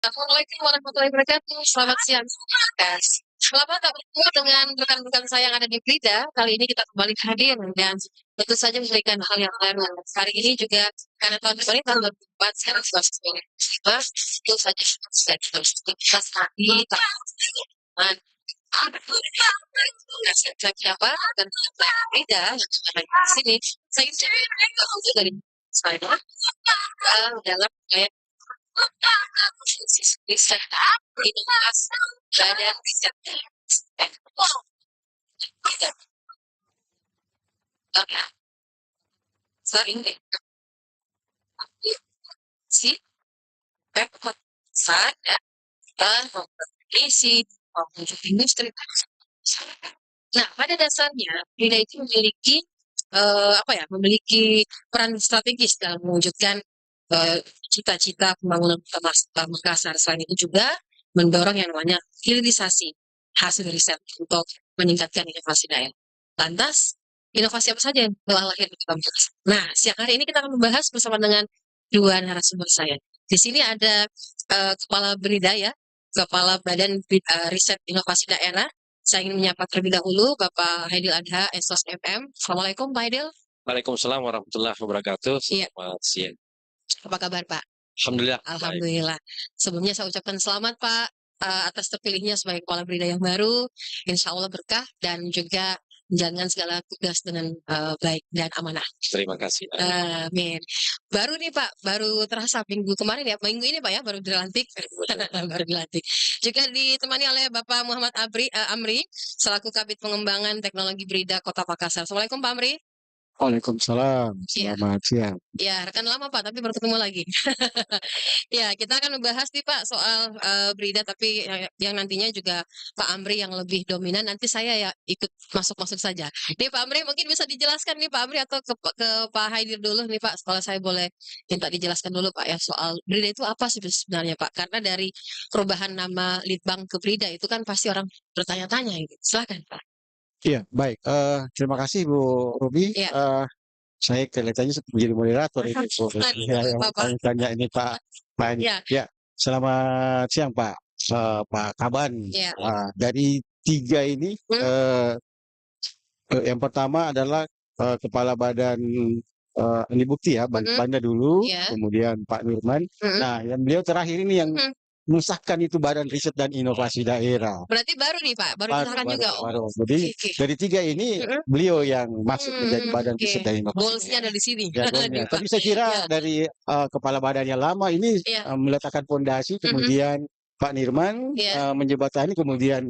Assalamualaikum warahmatullahi wabarakatuh. Selamat siang, guys. Lama tak bertemu dengan rekan-rekan saya yang ada di Blida. Kali ini kita kembali hadir dan tentu saja memberikan hal yang baru. Hari ini juga karena tahun kemarin tahun 2004, sekarang sudah 2025, tentu saja sudah kita aktivitas tadi, teman siapa dan Blida yang ada di sini. Saya ingin dari saya dalam riset inovasi badan riset tidak sering deh si pepot saya dan isi maupun industri. Nah, pada dasarnya Brida itu memiliki memiliki peran strategis dalam mewujudkan cita-cita pembangunan Kota Makassar. Selain itu juga mendorong yang namanya hilirisasi hasil riset untuk meningkatkan inovasi daerah. Lantas, inovasi apa saja yang telah lahir di Kota Makassar? Nah, siang hari ini kita akan membahas bersama dengan dua narasumber saya. Di sini ada Kepala Brida ya, Kepala Badan Riset Inovasi Daerah. Saya ingin menyapa terlebih dahulu Bapak Haidil Adha, Esos MM. Assalamualaikum Pak Haidil. Waalaikumsalam warahmatullahi wabarakatuh. Iya. Selamat siang. Apa kabar Pak? Alhamdulillah. Alhamdulillah. Sebelumnya saya ucapkan selamat Pak atas terpilihnya sebagai Kepala Brida yang baru. Insya Allah berkah dan juga menjalankan segala tugas dengan baik dan amanah. Terima kasih. Amin. Baru nih Pak, baru terasa minggu kemarin ya, minggu ini Pak ya, baru dilantik. Baru dilantik. Juga ditemani oleh Bapak Muhammad Amri, selaku Kabid Pengembangan Teknologi Brida Kota Makassar. Assalamualaikum Pak Amri. Waalaikumsalam, Iya. selamat siang. Ya, rekan lama Pak, tapi baru ketemu lagi. Ya, kita akan membahas nih Pak soal Brida, tapi yang nantinya juga Pak Amri yang lebih dominan. Nanti saya ya ikut masuk-masuk saja. Nih Pak Amri mungkin bisa dijelaskan nih Pak Amri atau ke Pak Haidir dulu nih Pak. Kalau saya boleh minta dijelaskan dulu Pak ya soal Brida itu apa sih sebenarnya Pak? Karena dari perubahan nama Litbang ke Brida itu kan pasti orang bertanya-tanya gitu. Silakan Pak. Iya, baik. Terima kasih Bu Ruby. Iya. Saya kelihatannya menjadi moderator ini. Ya, yang Bapak. tanya ini Pak Edi. Ya. Ya, selamat siang Pak. Pak Kaban. Ya. Dari tiga ini, yang pertama adalah Kepala Badan ini bukti ya, Banda dulu, Ya. kemudian Pak Nurman. Nah, yang beliau terakhir ini yang mengesahkan itu Badan Riset dan Inovasi Daerah. Berarti baru nih Pak, baru disahkan juga. Baru. Jadi dari tiga ini beliau yang masuk menjadi Badan Riset dan Inovasi. Goalsnya ada di sini. Ya, tapi saya kira dari kepala badan yang lama ini meletakkan fondasi, kemudian Pak Nirman menjembatani, kemudian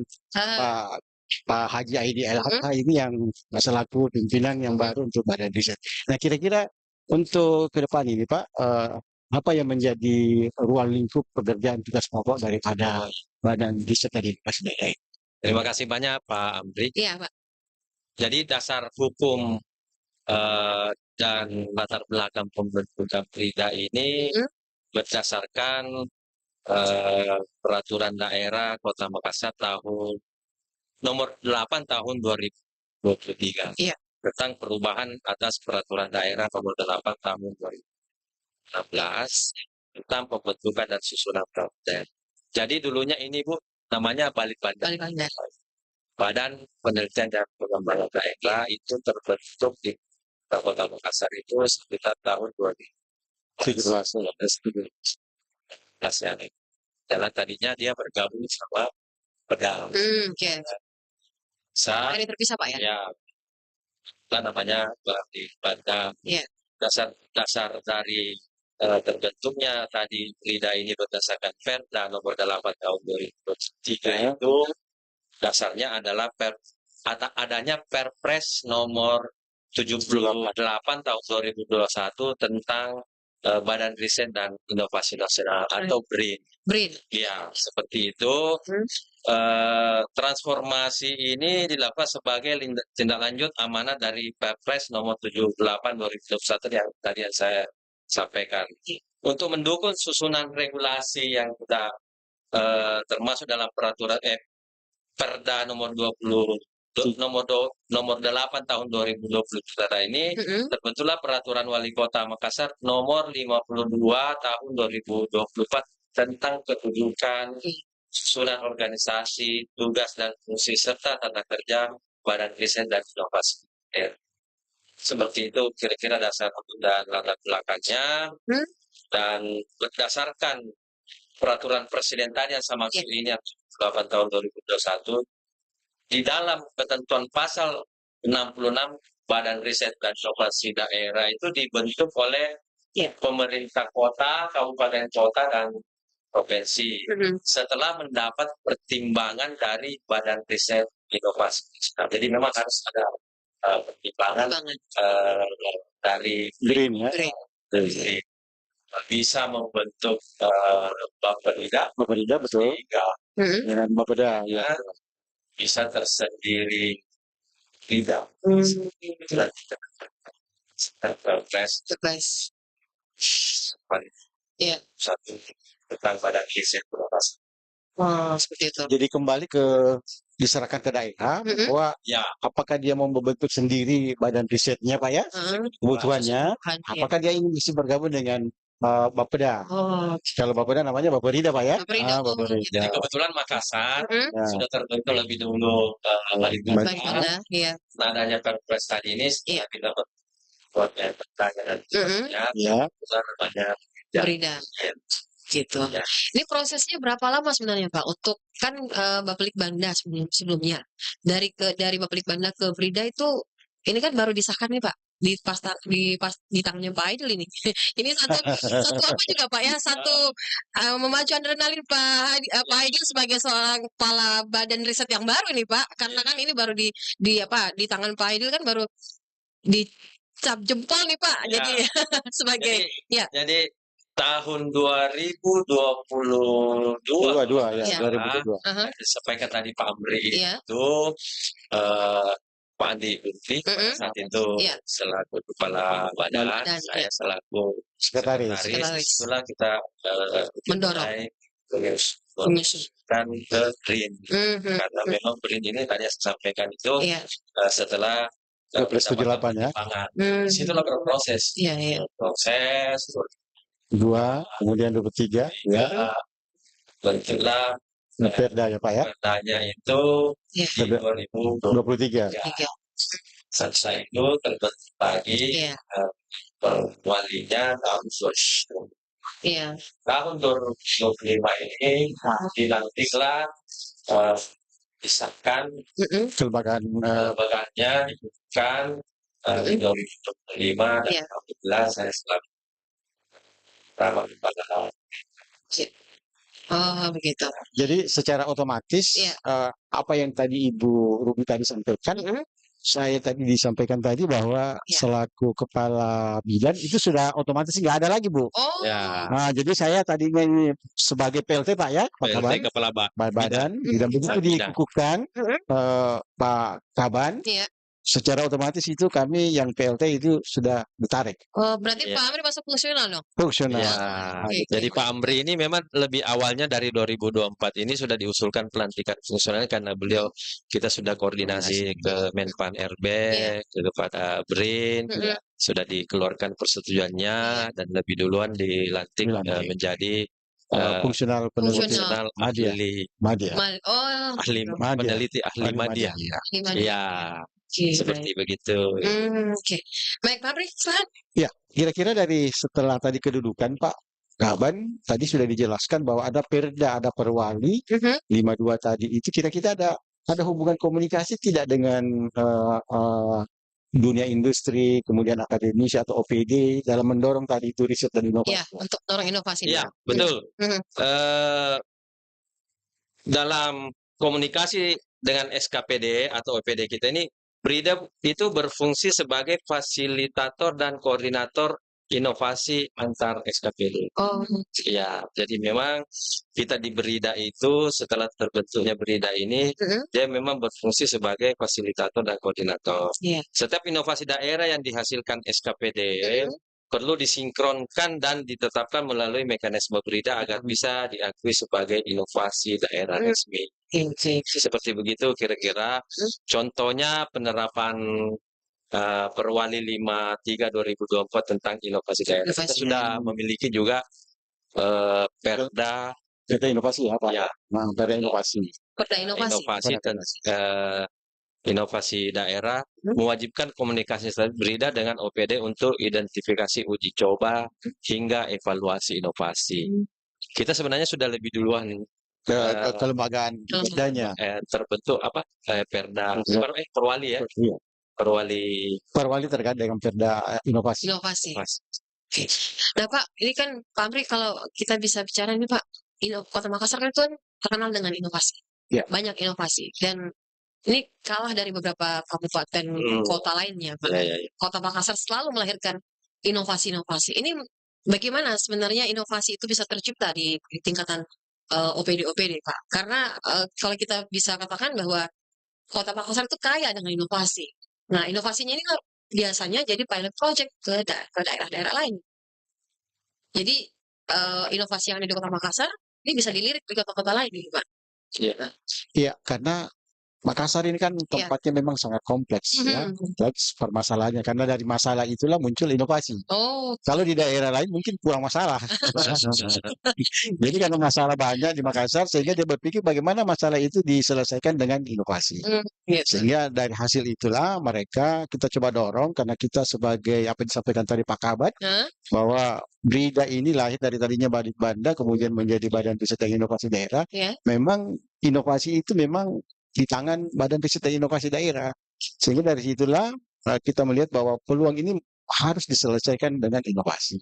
Pak Haji Aidi LHK ini yang selaku pimpinan yang baru untuk Badan Riset. Nah, kira-kira untuk ke depan ini Pak, apa yang menjadi ruang lingkup pekerjaan tugas pokok daripada Badan Riset dan Inovasi Daerah? Terima kasih banyak Pak Amri. Iya Pak. Jadi dasar hukum dan latar belakang pembentukan Brida ini berdasarkan peraturan daerah Kota Makassar tahun nomor 8 tahun 2023 tentang perubahan atas peraturan daerah nomor 8 tahun 2016 tentang pembentukan dan susunan Kabupaten. Jadi dulunya ini Bu namanya Balitbanda. Badan Penelitian dan Pengembangan Daerah itu terbentuk di Kota Makassar itu sekitar tahun 2017. Jalan tadinya dia bergabung sama Pedal. Dari terpisah Pak ya? Ya, namanya Balitbanda. Dasar dari terbentuknya tadi Brida ini berdasarkan Perda nomor 8 tahun 2003 itu dasarnya adalah adanya Perpres nomor 78 tahun 2021 tentang Badan Riset dan Inovasi Nasional atau BRIN. Ya, seperti itu. Transformasi ini dilakukan sebagai tindak lanjut amanat dari Perpres nomor 78 2021 yang tadi saya sampaikan. Untuk mendukung susunan regulasi yang kita termasuk dalam peraturan Perda nomor 8 tahun 2020 ini terbentuklah peraturan Wali Kota Makassar nomor 52 tahun 2024 tentang kedudukan, susunan organisasi, tugas dan fungsi serta tata kerja Badan Riset dan Inovasi. Seperti itu kira-kira dasar dan latar belakangnya. Dan berdasarkan peraturan presiden tadi yang sama ini 8 tahun 2021, di dalam ketentuan pasal 66 Badan Riset dan Inovasi Daerah itu dibentuk oleh pemerintah kota, kabupaten kota, dan provinsi setelah mendapat pertimbangan dari Badan Riset Inovasi. Jadi memang harus ada pertimbangan dari Green ya. Green. Bisa membentuk Bapeda betul. Dengan Bapeda ya. Bisa tersendiri tidak. Satu tentang Badan Riset Inovasi. Seperti itu. Jadi kembali diserahkan ke daerah bahwa apakah dia mau membentuk sendiri badan risetnya Pak ya, kebutuhannya, apakah dia ingin bisa bergabung dengan Bapeda. Kalau Bapeda namanya Bapeda Pak ya. Bapeda. Jadi kebetulan Makassar sudah terbentuk lebih dulu Bapeda. Adanya Perpres tadi ini kita dapat buat pertanyaan namanya Bapeda. Gitu. Ini prosesnya berapa lama sebenarnya Pak? Untuk kan Bapelitbangda sebelumnya dari Bapelitbangda ke Brida itu ini kan baru disahkan nih Pak di tangannya Pak Aidil ini. Ini satu apa juga Pak ya, satu memacu adrenalin Pak Aidil sebagai seorang kepala badan riset yang baru nih Pak, karena kan ini baru di tangan Pak Aidil kan baru dicap jempol nih Pak. Jadi sebagai jadi tahun 2022 disampaikan tadi Pak Amri itu Pak Andi Lutfi saat itu selaku kepala badan, saya selaku sekretaris. Itulah kita mendorong menyusulkan ke BRIN karena memang BRIN ini tadi saya sampaikan itu setelah Perpres 78 ya. Situlah berproses. Proses 2, kemudian 23 ya. Bentuklah Perda ya Pak ya. Perdanya itu di 2023. Setelah itu terbentuk lagi walinya tahun 2025 ini dilantiklah disahkan kelembagaannya dibutuhkan 2025 dan alhamdulillah saya selalu ramah kepada begitu. Jadi secara otomatis apa yang tadi Ibu Ruby tadi sampaikan, saya tadi disampaikan tadi bahwa selaku kepala bidang itu sudah otomatis nggak ada lagi Bu. Nah, jadi saya tadinya ini sebagai PLT Pak ya, PLT kepala badan, dan begitu dikukuhkan Pak Kaban. Secara otomatis itu kami yang PLT itu sudah ditarik. Berarti Pak Amri masuk fungsional dong? Fungsional. Jadi Pak Amri ini memang lebih awalnya dari 2024 ini sudah diusulkan pelantikan fungsional karena beliau kita sudah koordinasi ke Menpan RB, kepada BRIN, sudah dikeluarkan persetujuannya dan lebih duluan dilantik menjadi fungsional ahli media. Peneliti ahli media. Seperti begitu. Baik, Pak Amri, silakan. Ya, kira-kira dari setelah tadi kedudukan Pak Kaban tadi sudah dijelaskan bahwa ada Perda, ada Perwali 52 tadi itu kira-kira ada hubungan komunikasi tidak dengan dunia industri, kemudian akademisi atau OPD dalam mendorong tadi itu riset dan inovasi. Untuk mendorong inovasi. Ya, betul. Dalam komunikasi dengan SKPD atau OPD kita ini, BRIDA itu berfungsi sebagai fasilitator dan koordinator inovasi antar SKPD. Ya, jadi memang kita di BRIDA itu setelah terbentuknya BRIDA ini, dia memang berfungsi sebagai fasilitator dan koordinator. Setiap inovasi daerah yang dihasilkan SKPD perlu disinkronkan dan ditetapkan melalui mekanisme BRIDA agar bisa diakui sebagai inovasi daerah resmi. Seperti begitu kira-kira. Contohnya penerapan Perwali 53 2024 tentang inovasi daerah. Kita sudah memiliki juga Perda Perda inovasi apa? ya Nah, perda inovasi. Perda inovasi. inovasi inovasi daerah mewajibkan komunikasi berida dengan OPD untuk identifikasi uji coba hingga evaluasi inovasi. Kita sebenarnya sudah lebih duluan Kelembagaan perdanya. terbentuk Perda Perwali ya. Iya. Perwali terkait dengan perda inovasi. Inovasi. Nah Pak, ini kan Pak Amri kalau kita bisa bicara ini Pak, Kota Makassar kan itu terkenal dengan inovasi. Ya. Banyak inovasi dan ini kalah dari beberapa kabupaten kota lainnya Pak. Ya. Kota Makassar selalu melahirkan inovasi-inovasi. Ini bagaimana sebenarnya inovasi itu bisa tercipta di tingkatan OPD Pak? Karena kalau kita bisa katakan bahwa Kota Makassar itu kaya dengan inovasi. Nah, inovasinya ini biasanya jadi pilot project ke daerah-daerah lain. Jadi inovasi yang ada di Kota Makassar ini bisa dilirik di kota-kota lain, gitu, Pak. Iya, karena Makassar ini kan tempatnya memang sangat kompleks ya, kompleks permasalahannya. Karena dari masalah itulah muncul inovasi. Oh, Kalau di daerah lain mungkin kurang masalah. Jadi karena masalah banyak di Makassar, sehingga dia berpikir bagaimana masalah itu diselesaikan dengan inovasi. Sehingga dari hasil itulah kita coba dorong, karena kita sebagai apa yang disampaikan tadi Pak Kabat, bahwa BRIDA ini lahir dari tadinya Balitbanda, kemudian menjadi Badan Riset dan Inovasi Daerah. Memang inovasi itu memang di tangan Badan Riset dan Inovasi Daerah. Sehingga dari situlah kita melihat bahwa peluang ini harus diselesaikan dengan inovasi.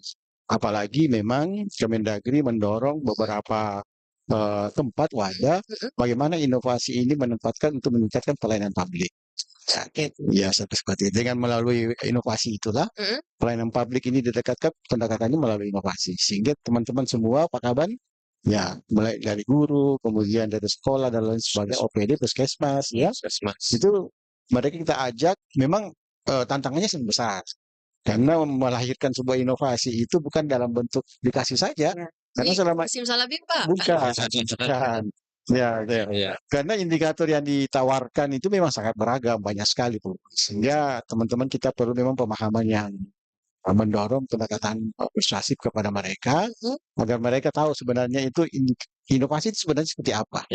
Apalagi memang Kemendagri mendorong beberapa tempat wadah bagaimana inovasi ini menempatkan untuk meningkatkan pelayanan publik. Ya, seperti itu. Dengan melalui inovasi itulah pelayanan publik ini didekatkan pendekatannya melalui inovasi. Sehingga teman-teman semua Pak Kaban, ya, mulai dari guru, kemudian dari sekolah dan lain sebagainya, OPD, puskesmas, ya, itu mereka kita ajak. Memang tantangannya sangat besar, karena melahirkan sebuah inovasi itu bukan dalam bentuk dikasih saja, karena selama simsalabim Pak. bukan. Ya. Karena indikator yang ditawarkan itu memang sangat beragam, banyak sekali, Bu. Sehingga teman-teman kita perlu memang pemahaman yang mendorong pendekatan persuasif kepada mereka agar mereka tahu sebenarnya itu inovasi itu sebenarnya seperti apa.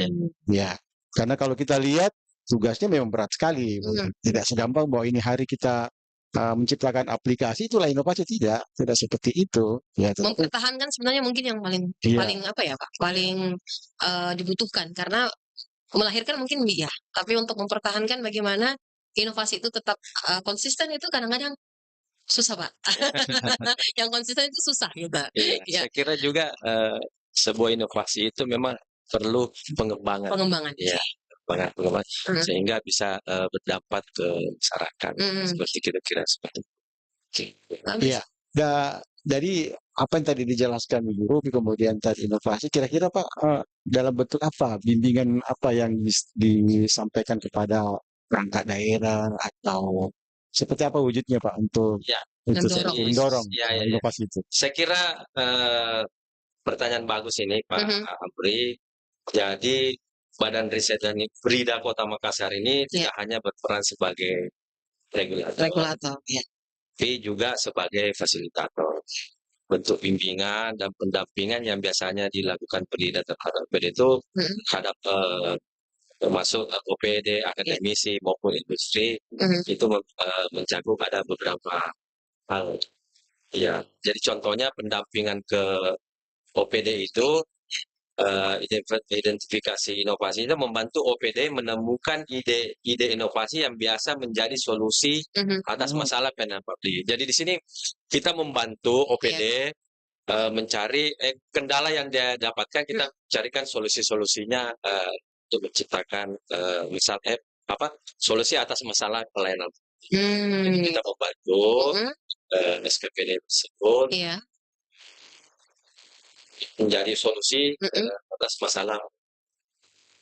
Ya, karena kalau kita lihat tugasnya memang berat sekali. Tidak segampang bahwa ini hari kita menciptakan aplikasi itulah inovasi, tidak seperti itu. Ya, mempertahankan sebenarnya mungkin yang paling apa ya Pak, paling dibutuhkan, karena melahirkan mungkin ya, tapi untuk mempertahankan bagaimana inovasi itu tetap konsisten itu kadang-kadang susah Pak. Yang konsisten itu susah gitu. Saya kira juga sebuah inovasi itu memang perlu pengembangan. Ya, pengembangan sehingga bisa berdampak ke masyarakat. Seperti kira-kira seperti itu. Iya. Dari apa yang tadi dijelaskan Ibu Ruby, kemudian tadi inovasi, kira-kira Pak dalam bentuk apa, bimbingan apa yang disampaikan kepada perangkat daerah atau seperti apa wujudnya Pak untuk mendorong inovasi itu? Saya kira pertanyaan bagus ini Pak Amri. Jadi Badan Riset dan BRIDA Kota Makassar ini tidak hanya berperan sebagai regulator, tapi juga sebagai fasilitator. Bentuk bimbingan dan pendampingan yang biasanya dilakukan BRIDA terhadap OPD itu terhadap termasuk OPD, akademisi maupun industri, itu mencakup ada beberapa hal. Ya, jadi contohnya pendampingan ke OPD itu identifikasi inovasi itu membantu OPD menemukan ide inovasi yang biasa menjadi solusi atas masalah pelayanan publik. Jadi di sini kita membantu OPD mencari kendala yang dia dapatkan, kita carikan solusi-solusinya untuk menciptakan solusi atas masalah pelayanan. Jadi kita membantu SPPD tersebut menjadi solusi atas masalah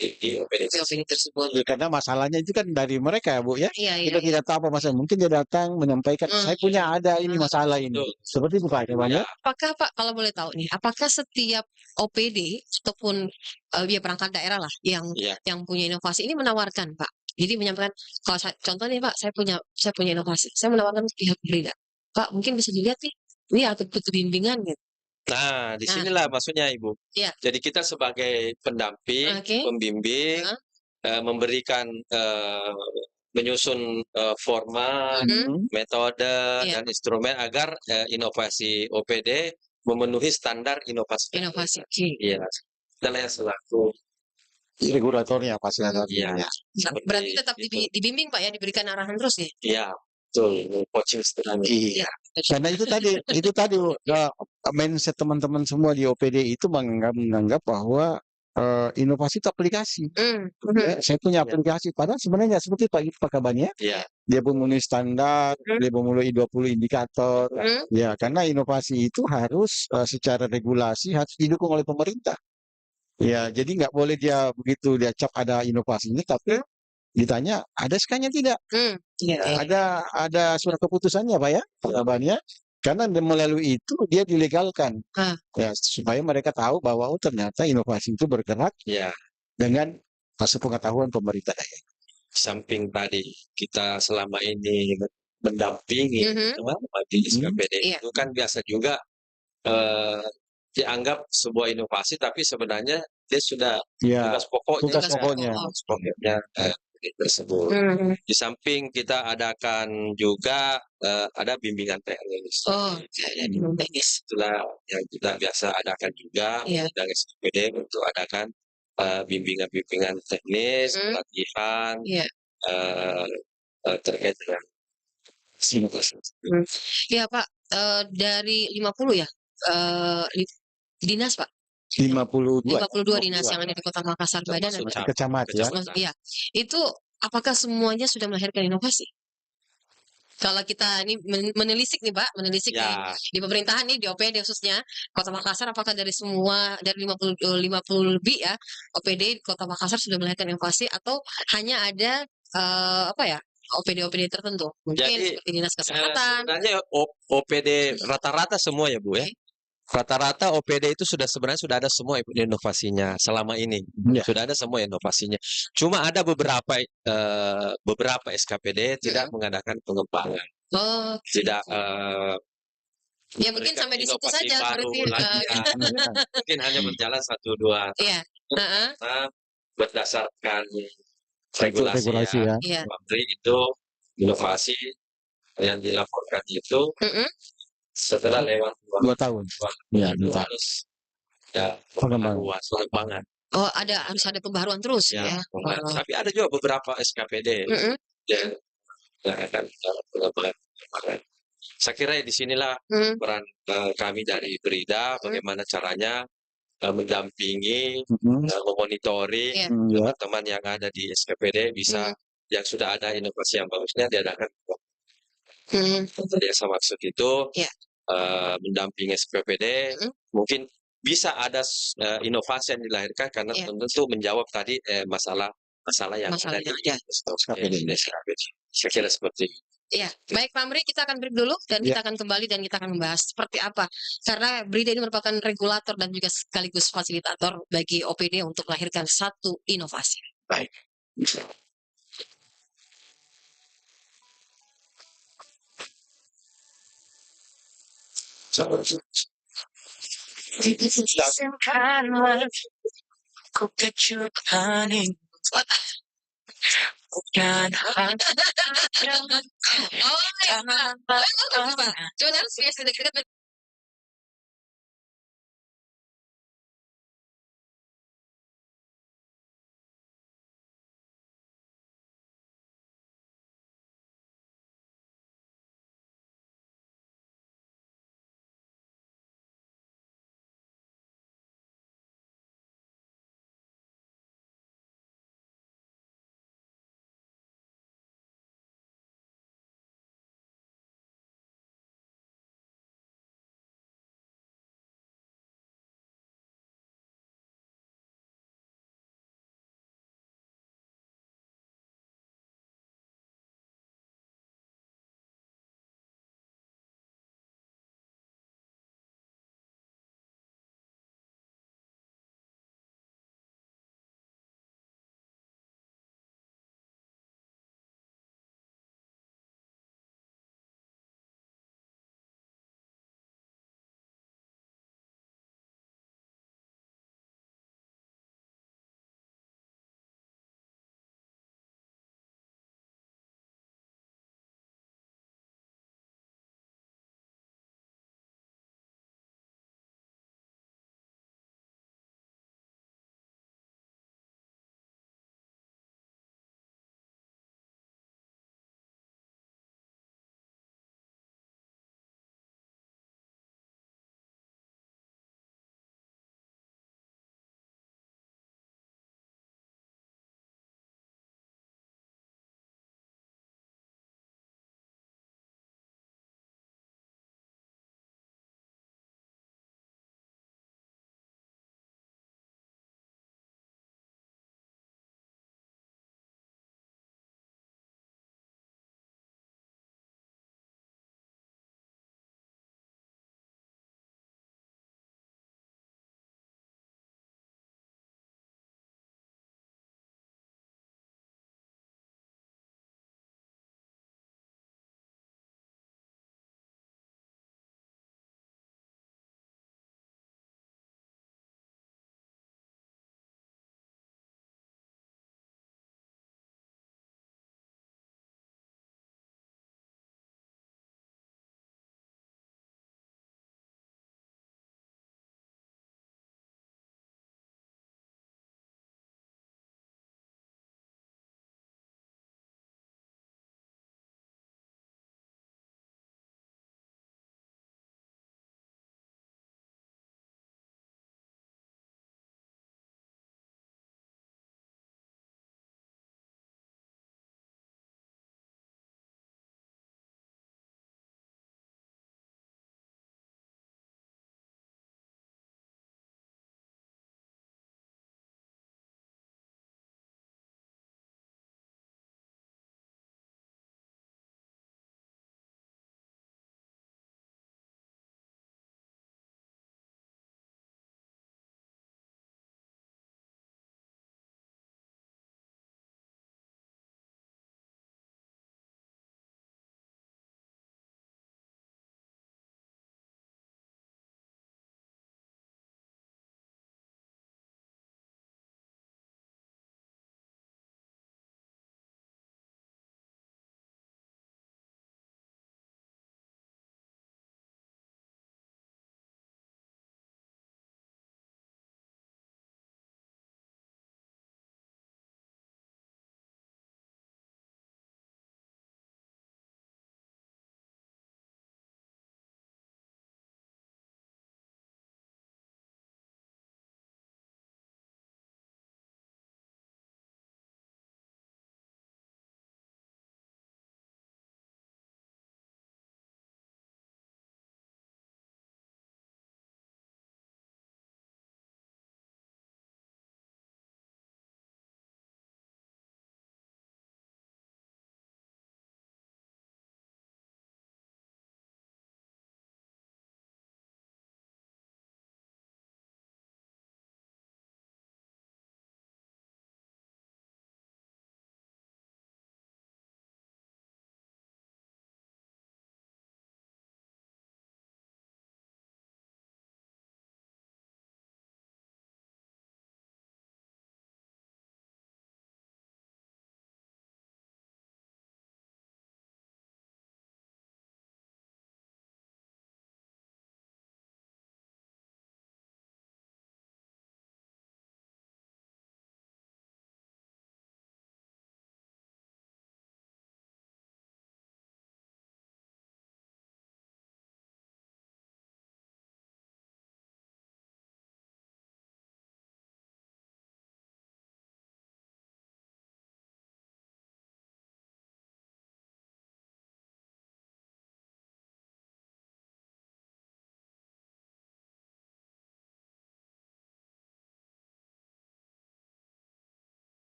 di OPD tersebut. Karena masalahnya itu kan dari mereka, Bu, ya. Kita tidak tahu apa masalah. Mungkin dia datang menyampaikan, saya punya ada ini masalah ini. Seperti itu Pak. Apakah Pak, kalau boleh tahu nih, apakah setiap OPD ataupun perangkat daerah lah yang punya inovasi ini menawarkan Pak? Jadi menyampaikan, kalau contoh nih Pak, saya punya inovasi, saya menawarkan pihak BRIDA. Pak, mungkin bisa dilihat nih, ini ada butuh bimbingan gitu. Nah, di Nah, sinilah maksudnya Ibu. iya. Jadi kita sebagai pendamping, Oke. pembimbing, Heeh. memberikan, menyusun, format, metode, Iya. dan instrumen agar, inovasi OPD memenuhi standar inovasi Inovasi, daerah. oke. Iya, kita yang selaku regulatornya, fasilitatornya. iya, Berarti seperti tetap itu. dibimbing Pak ya, diberikan arahan terus ya? Iya, betul, coaching setelahnya. Iya. Karena itu tadi mindset teman-teman semua di OPD itu menganggap bahwa inovasi itu aplikasi. Saya punya aplikasi, padahal sebenarnya nggak seperti Pak Kabannya. Iya. Dia memenuhi standar, dia memenuhi 20 indikator. Ya, karena inovasi itu harus secara regulasi harus didukung oleh pemerintah. Ya, jadi nggak boleh dia begitu dia cap ada inovasinya, tapi ditanya ada SK-nya tidak? Ada surat keputusannya Pak ya, Kabannya. Karena melalui itu dia dilegalkan. Ya, supaya mereka tahu bahwa oh ternyata inovasi itu bergerak dengan hasil pengetahuan pemerintah daerah. Samping tadi kita selama ini mendampingi teman-teman di SKPD itu kan biasa juga dianggap sebuah inovasi, tapi sebenarnya dia sudah tugas pokoknya tersebut. Di samping kita adakan juga ada bimbingan teknis. Bimbingan teknis. Itulah yang kita biasa adakan juga dari SKPD untuk adakan bimbingan teknis, pelatihan terkait dengan inovasi. Iya Pak, dari 50 ya, dinas Pak? 52 dinas yang ada di Kota Makassar, badan dan kecamatan ya. iya. Itu apakah semuanya sudah melahirkan inovasi? Kalau kita ini menelisik nih Pak, menelisik di pemerintahan nih, di OPD khususnya Kota Makassar, apakah dari semua dari 50 lebih ya OPD Kota Makassar sudah melahirkan inovasi atau hanya ada OPD-OPD tertentu? Mungkin seperti Dinas Kesehatan. Sebenarnya OPD rata-rata semua ya Bu ya. Rata-rata OPD itu sebenarnya sudah ada semua inovasinya selama ini. Sudah ada semua inovasinya. Cuma ada beberapa SKPD tidak mengadakan pengembangan. Tidak ya mungkin sampai di situ saja baru mungkin hanya berjalan 1-2 tahun. Berdasarkan regulasi ya. Menteri itu inovasi yang dilaporkan itu setelah lewat 2 tahun. Harus pengembangan. Oh, harus ada pembaruan terus ya. Tapi ada juga beberapa SKPD yang akan pengembangan. Saya kira di sinilah peran kami dari Brida, bagaimana caranya mendampingi, memonitoring teman-teman yang ada di SKPD bisa yang sudah ada inovasi yang bagusnya diadakan. Jadi yang saya maksud itu mendampingi SKPD mungkin bisa ada inovasi yang dilahirkan karena tentu menjawab tadi masalah yang ada di SKPD. Saya kira seperti itu. Iya, baik Pak Amri, kita akan break dulu dan kita akan kembali dan kita akan membahas seperti apa. Karena Brida ini merupakan regulator dan juga sekaligus fasilitator bagi OPD untuk melahirkan satu inovasi. Baik. Bukan Cuma harus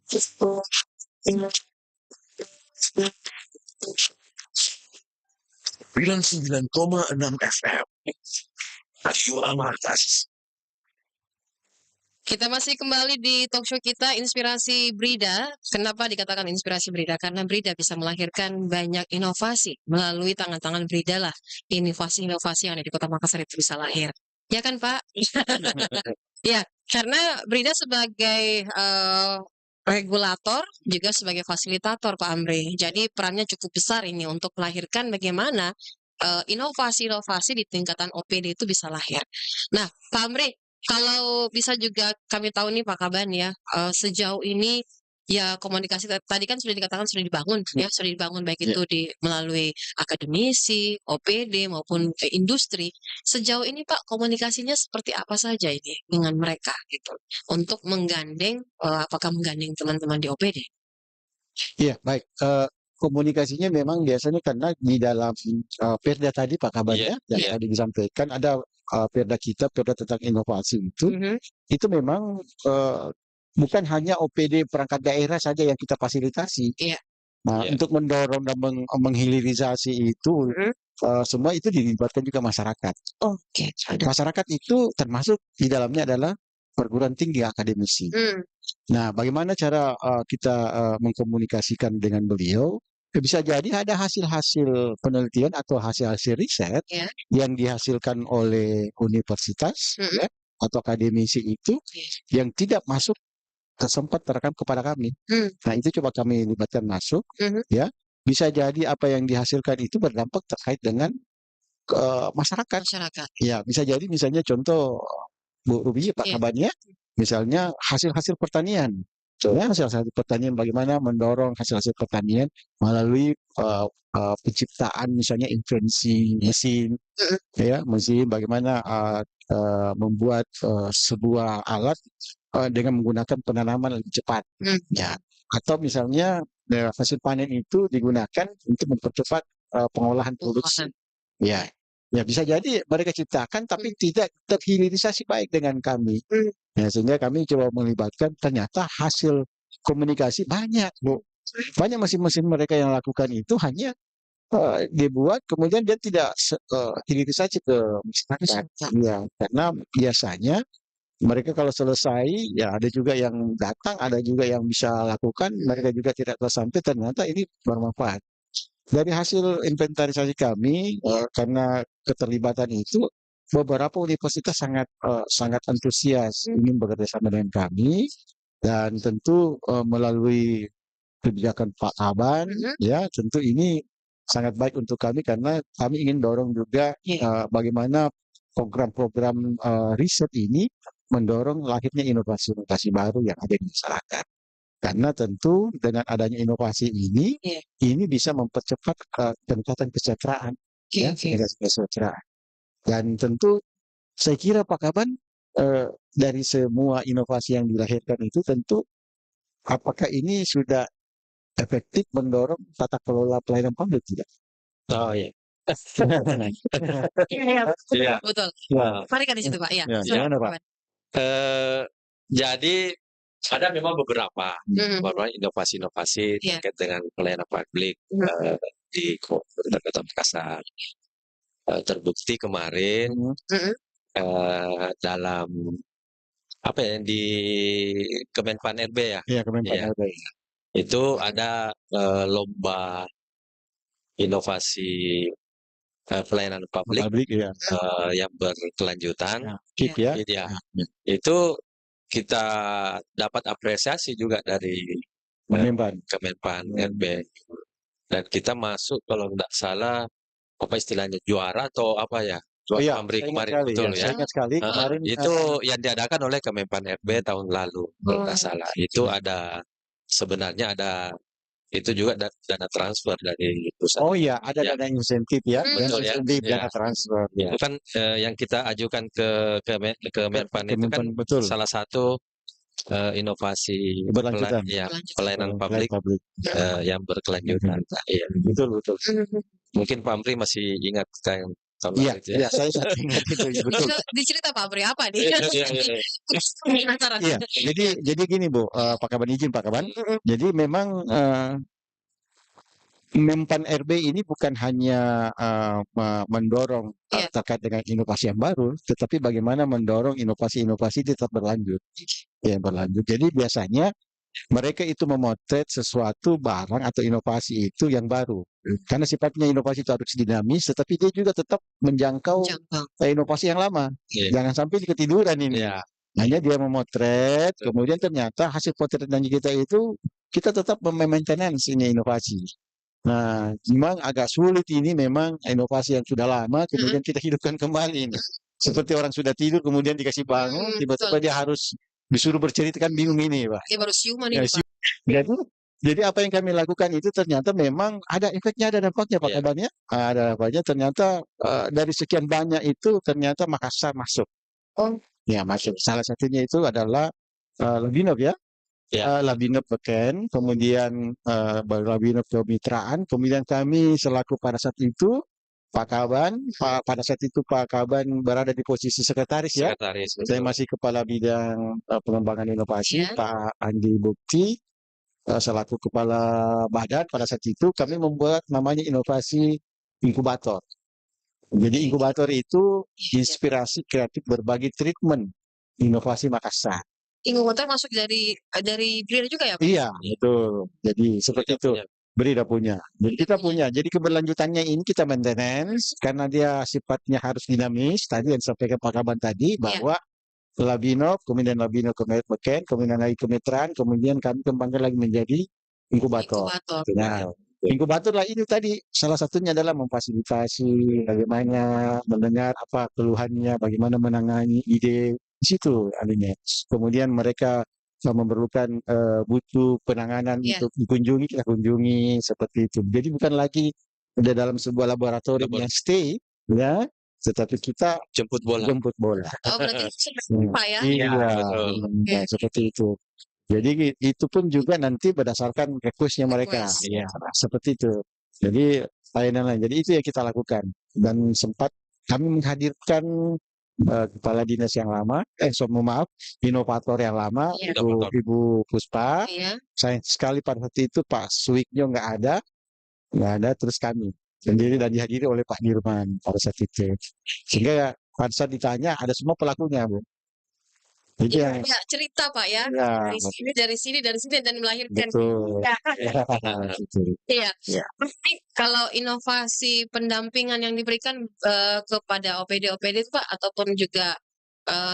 FM. Radio Amartas. Kita masih kembali di talk show kita Inspirasi Brida. Kenapa dikatakan Inspirasi Brida? Karena Brida bisa melahirkan banyak inovasi melalui tangan-tangan Brida lah. Inovasi-inovasi yang ada di Kota Makassar itu bisa lahir. Ya kan, Pak? Ya, karena Brida sebagai regulator juga sebagai fasilitator, Pak Amri. Jadi perannya cukup besar ini untuk melahirkan bagaimana inovasi-inovasi di tingkatan OPD itu bisa lahir. Nah, Pak Amri, kalau bisa juga kami tahu nih Pak Kaban ya, sejauh ini ya komunikasi tadi kan sudah dikatakan sudah dibangun ya, sudah dibangun baik itu melalui akademisi, OPD maupun industri. Sejauh ini Pak komunikasinya seperti apa saja ini dengan mereka gitu untuk menggandeng apakah menggandeng teman-teman di OPD? Iya, baik. Komunikasinya memang biasanya karena di dalam Perda tadi Pak Kaban yang tadi disampaikan ada Perda kita, Perda tentang inovasi itu memang bukan hanya OPD perangkat daerah saja yang kita fasilitasi. Nah, untuk mendorong dan menghilirisasi itu, semua itu dilibatkan juga masyarakat. Masyarakat itu termasuk di dalamnya adalah perguruan tinggi akademisi. Nah, bagaimana cara kita mengkomunikasikan dengan beliau? Bisa jadi ada hasil-hasil penelitian atau hasil-hasil riset yang dihasilkan oleh universitas atau akademisi itu yang tidak masuk sempat terekam kepada kami. Nah, itu coba kami libatkan masuk. Ya, bisa jadi apa yang dihasilkan itu berdampak terkait dengan masyarakat. Ya, bisa jadi misalnya contoh Bu Ruby, Pak Kabannya, misalnya hasil-hasil pertanian. Ya, hasil-hasil pertanian bagaimana mendorong hasil-hasil pertanian melalui penciptaan misalnya invensi mesin, ya mesin bagaimana membuat sebuah alat dengan menggunakan penanaman lebih cepat, ya atau misalnya hasil panen itu digunakan untuk mempercepat pengolahan produksi, ya. Ya bisa jadi mereka ciptakan tapi tidak terhilirisasi baik dengan kami. Ya, sehingga kami coba melibatkan ternyata hasil komunikasi banyak, Bu. Banyak mesin-mesin mereka yang lakukan itu hanya dibuat kemudian dia tidak hilirisasi ke masyarakat. Ya, karena biasanya mereka kalau selesai ya ada juga yang datang, ada juga yang bisa lakukan, mereka juga tidak tersampai ternyata ini bermanfaat. Dari hasil inventarisasi kami, karena keterlibatan itu, beberapa universitas sangat antusias ingin bekerja sama dengan kami, dan tentu melalui kebijakan Pak Kaban, ya tentu ini sangat baik untuk kami karena kami ingin dorong juga bagaimana program-program riset ini mendorong lahirnya inovasi-inovasi baru yang ada di masyarakat. Karena tentu dengan adanya inovasi ini bisa mempercepat peningkatan kesejahteraan, kesejahteraan. Dan tentu saya kira Pak Kaban dari semua inovasi yang dilahirkan itu tentu apakah ini sudah efektif mendorong tata kelola pelayanan publik tidak? Oh iya. Iya, betul. Mari kan di situ Pak. Ya. Gimana Pak? Jadi ada memang beberapa inovasi-inovasi terkait dengan pelayanan publik di Kota Makassar. Terbukti kemarin dalam apa ya di Kemenpan RB ya. Iya, Kemenpan RB. Itu ada lomba inovasi pelayanan publik yang berkelanjutan. KIP ya. Itu kita dapat apresiasi juga dari Kemenpan RB dan kita masuk kalau tidak salah apa istilahnya juara atau apa ya Amri kemarin betul ya. Kemarin itu yang diadakan oleh Kemenpan RB tahun lalu kalau tidak salah. Itu ada sebenarnya ada itu juga dana transfer dari perusahaan. Oh iya, ada dana insentif ya. Betul ya. Dana transfer. Ya. Itu kan yang kita ajukan ke Kemenpan itu kan salah satu inovasi pelayanan publik yang berkelanjutan. Iya, betul. Mungkin Pak Amri masih ingat kan Iya, iya, saya ingat itu, betul. Bisa dicerita Pak Apri apa nih? Penasaran. Iya, jadi gini Bu, Pak Kaban, izin Pak Kaban. Jadi memang Menpan RB ini bukan hanya mendorong terkait dengan inovasi yang baru, tetapi bagaimana mendorong inovasi-inovasi tetap berlanjut. Ya, berlanjut. Jadi biasanya mereka itu memotret sesuatu barang atau inovasi itu yang baru. Karena sifatnya inovasi itu harus dinamis, tetapi dia juga tetap menjangkau inovasi yang lama. Jangan sampai ketiduran ini. Hanya dia memotret, kemudian ternyata hasil potretan kita itu kita tetap memaintenance ini inovasi. Nah, memang agak sulit ini memang inovasi yang sudah lama, kemudian kita hidupkan kembali. Seperti orang sudah tidur, kemudian dikasih bangun, tiba-tiba dia harus disuruh bercerita, kan bingung ini, Pak. Dia baru siuman ini, Pak. Jadi apa yang kami lakukan itu ternyata memang ada efeknya, ada dampaknya, Pak Kaban ya. Ada dampaknya, ternyata dari sekian banyak itu ternyata Makassar masuk. Ya, masuk. Salah satunya itu adalah Labinov ya. Labinov Beken, kemudian Labinov Kemitraan, kemudian kami selaku pada saat itu Pak Kaban, pada saat itu Pak Kaban berada di posisi sekretaris ya. Saya masih kepala bidang pengembangan inovasi, Pak Andi Bukti selaku kepala badan pada saat itu kami membuat namanya inovasi inkubator. Jadi inkubator itu inspirasi kreatif berbagi treatment inovasi Makassar. Inkubator masuk dari BRIDA juga ya Pak? Iya, betul. Jadi seperti itu. BRIDA punya. Jadi kita punya. Jadi keberlanjutannya ini kita maintenance karena dia sifatnya harus dinamis. Tadi yang disampaikan Pak Kaban tadi bahwa Labinov, kemudian Labinov Beken, kemudian lagi kemitraan, kemudian kami kembangkan lagi menjadi inkubator. Nah, inkubator lah ini tadi salah satunya adalah memfasilitasi bagaimana mendengar apa keluhannya, bagaimana menangani ide di situ adanya. Kemudian mereka memerlukan butuh penanganan untuk dikunjungi, kita kunjungi seperti itu. Jadi bukan lagi ada dalam sebuah laboratorium yang stay, ya, tetapi kita jemput bola. Oh, berarti Pak ya? Iya, seperti itu. Jadi itu pun juga nanti berdasarkan request-nya mereka. Iya, seperti itu. Jadi layanan lain. Jadi itu yang kita lakukan. Dan sempat kami menghadirkan kepala dinas yang lama, inovator yang lama, Ibu Puspa. Sayang sekali pada waktu itu Pak Suiknyo nggak ada, terus kami sendiri dan dihadiri oleh Pak Nirman pada saat itu. Sehingga pada saat ditanya ada semua pelakunya, Bu. Jadi cerita Pak ya, dari sini dan melahirkan. Betul. Iya. Kalau inovasi pendampingan yang diberikan kepada OPD itu Pak, ataupun juga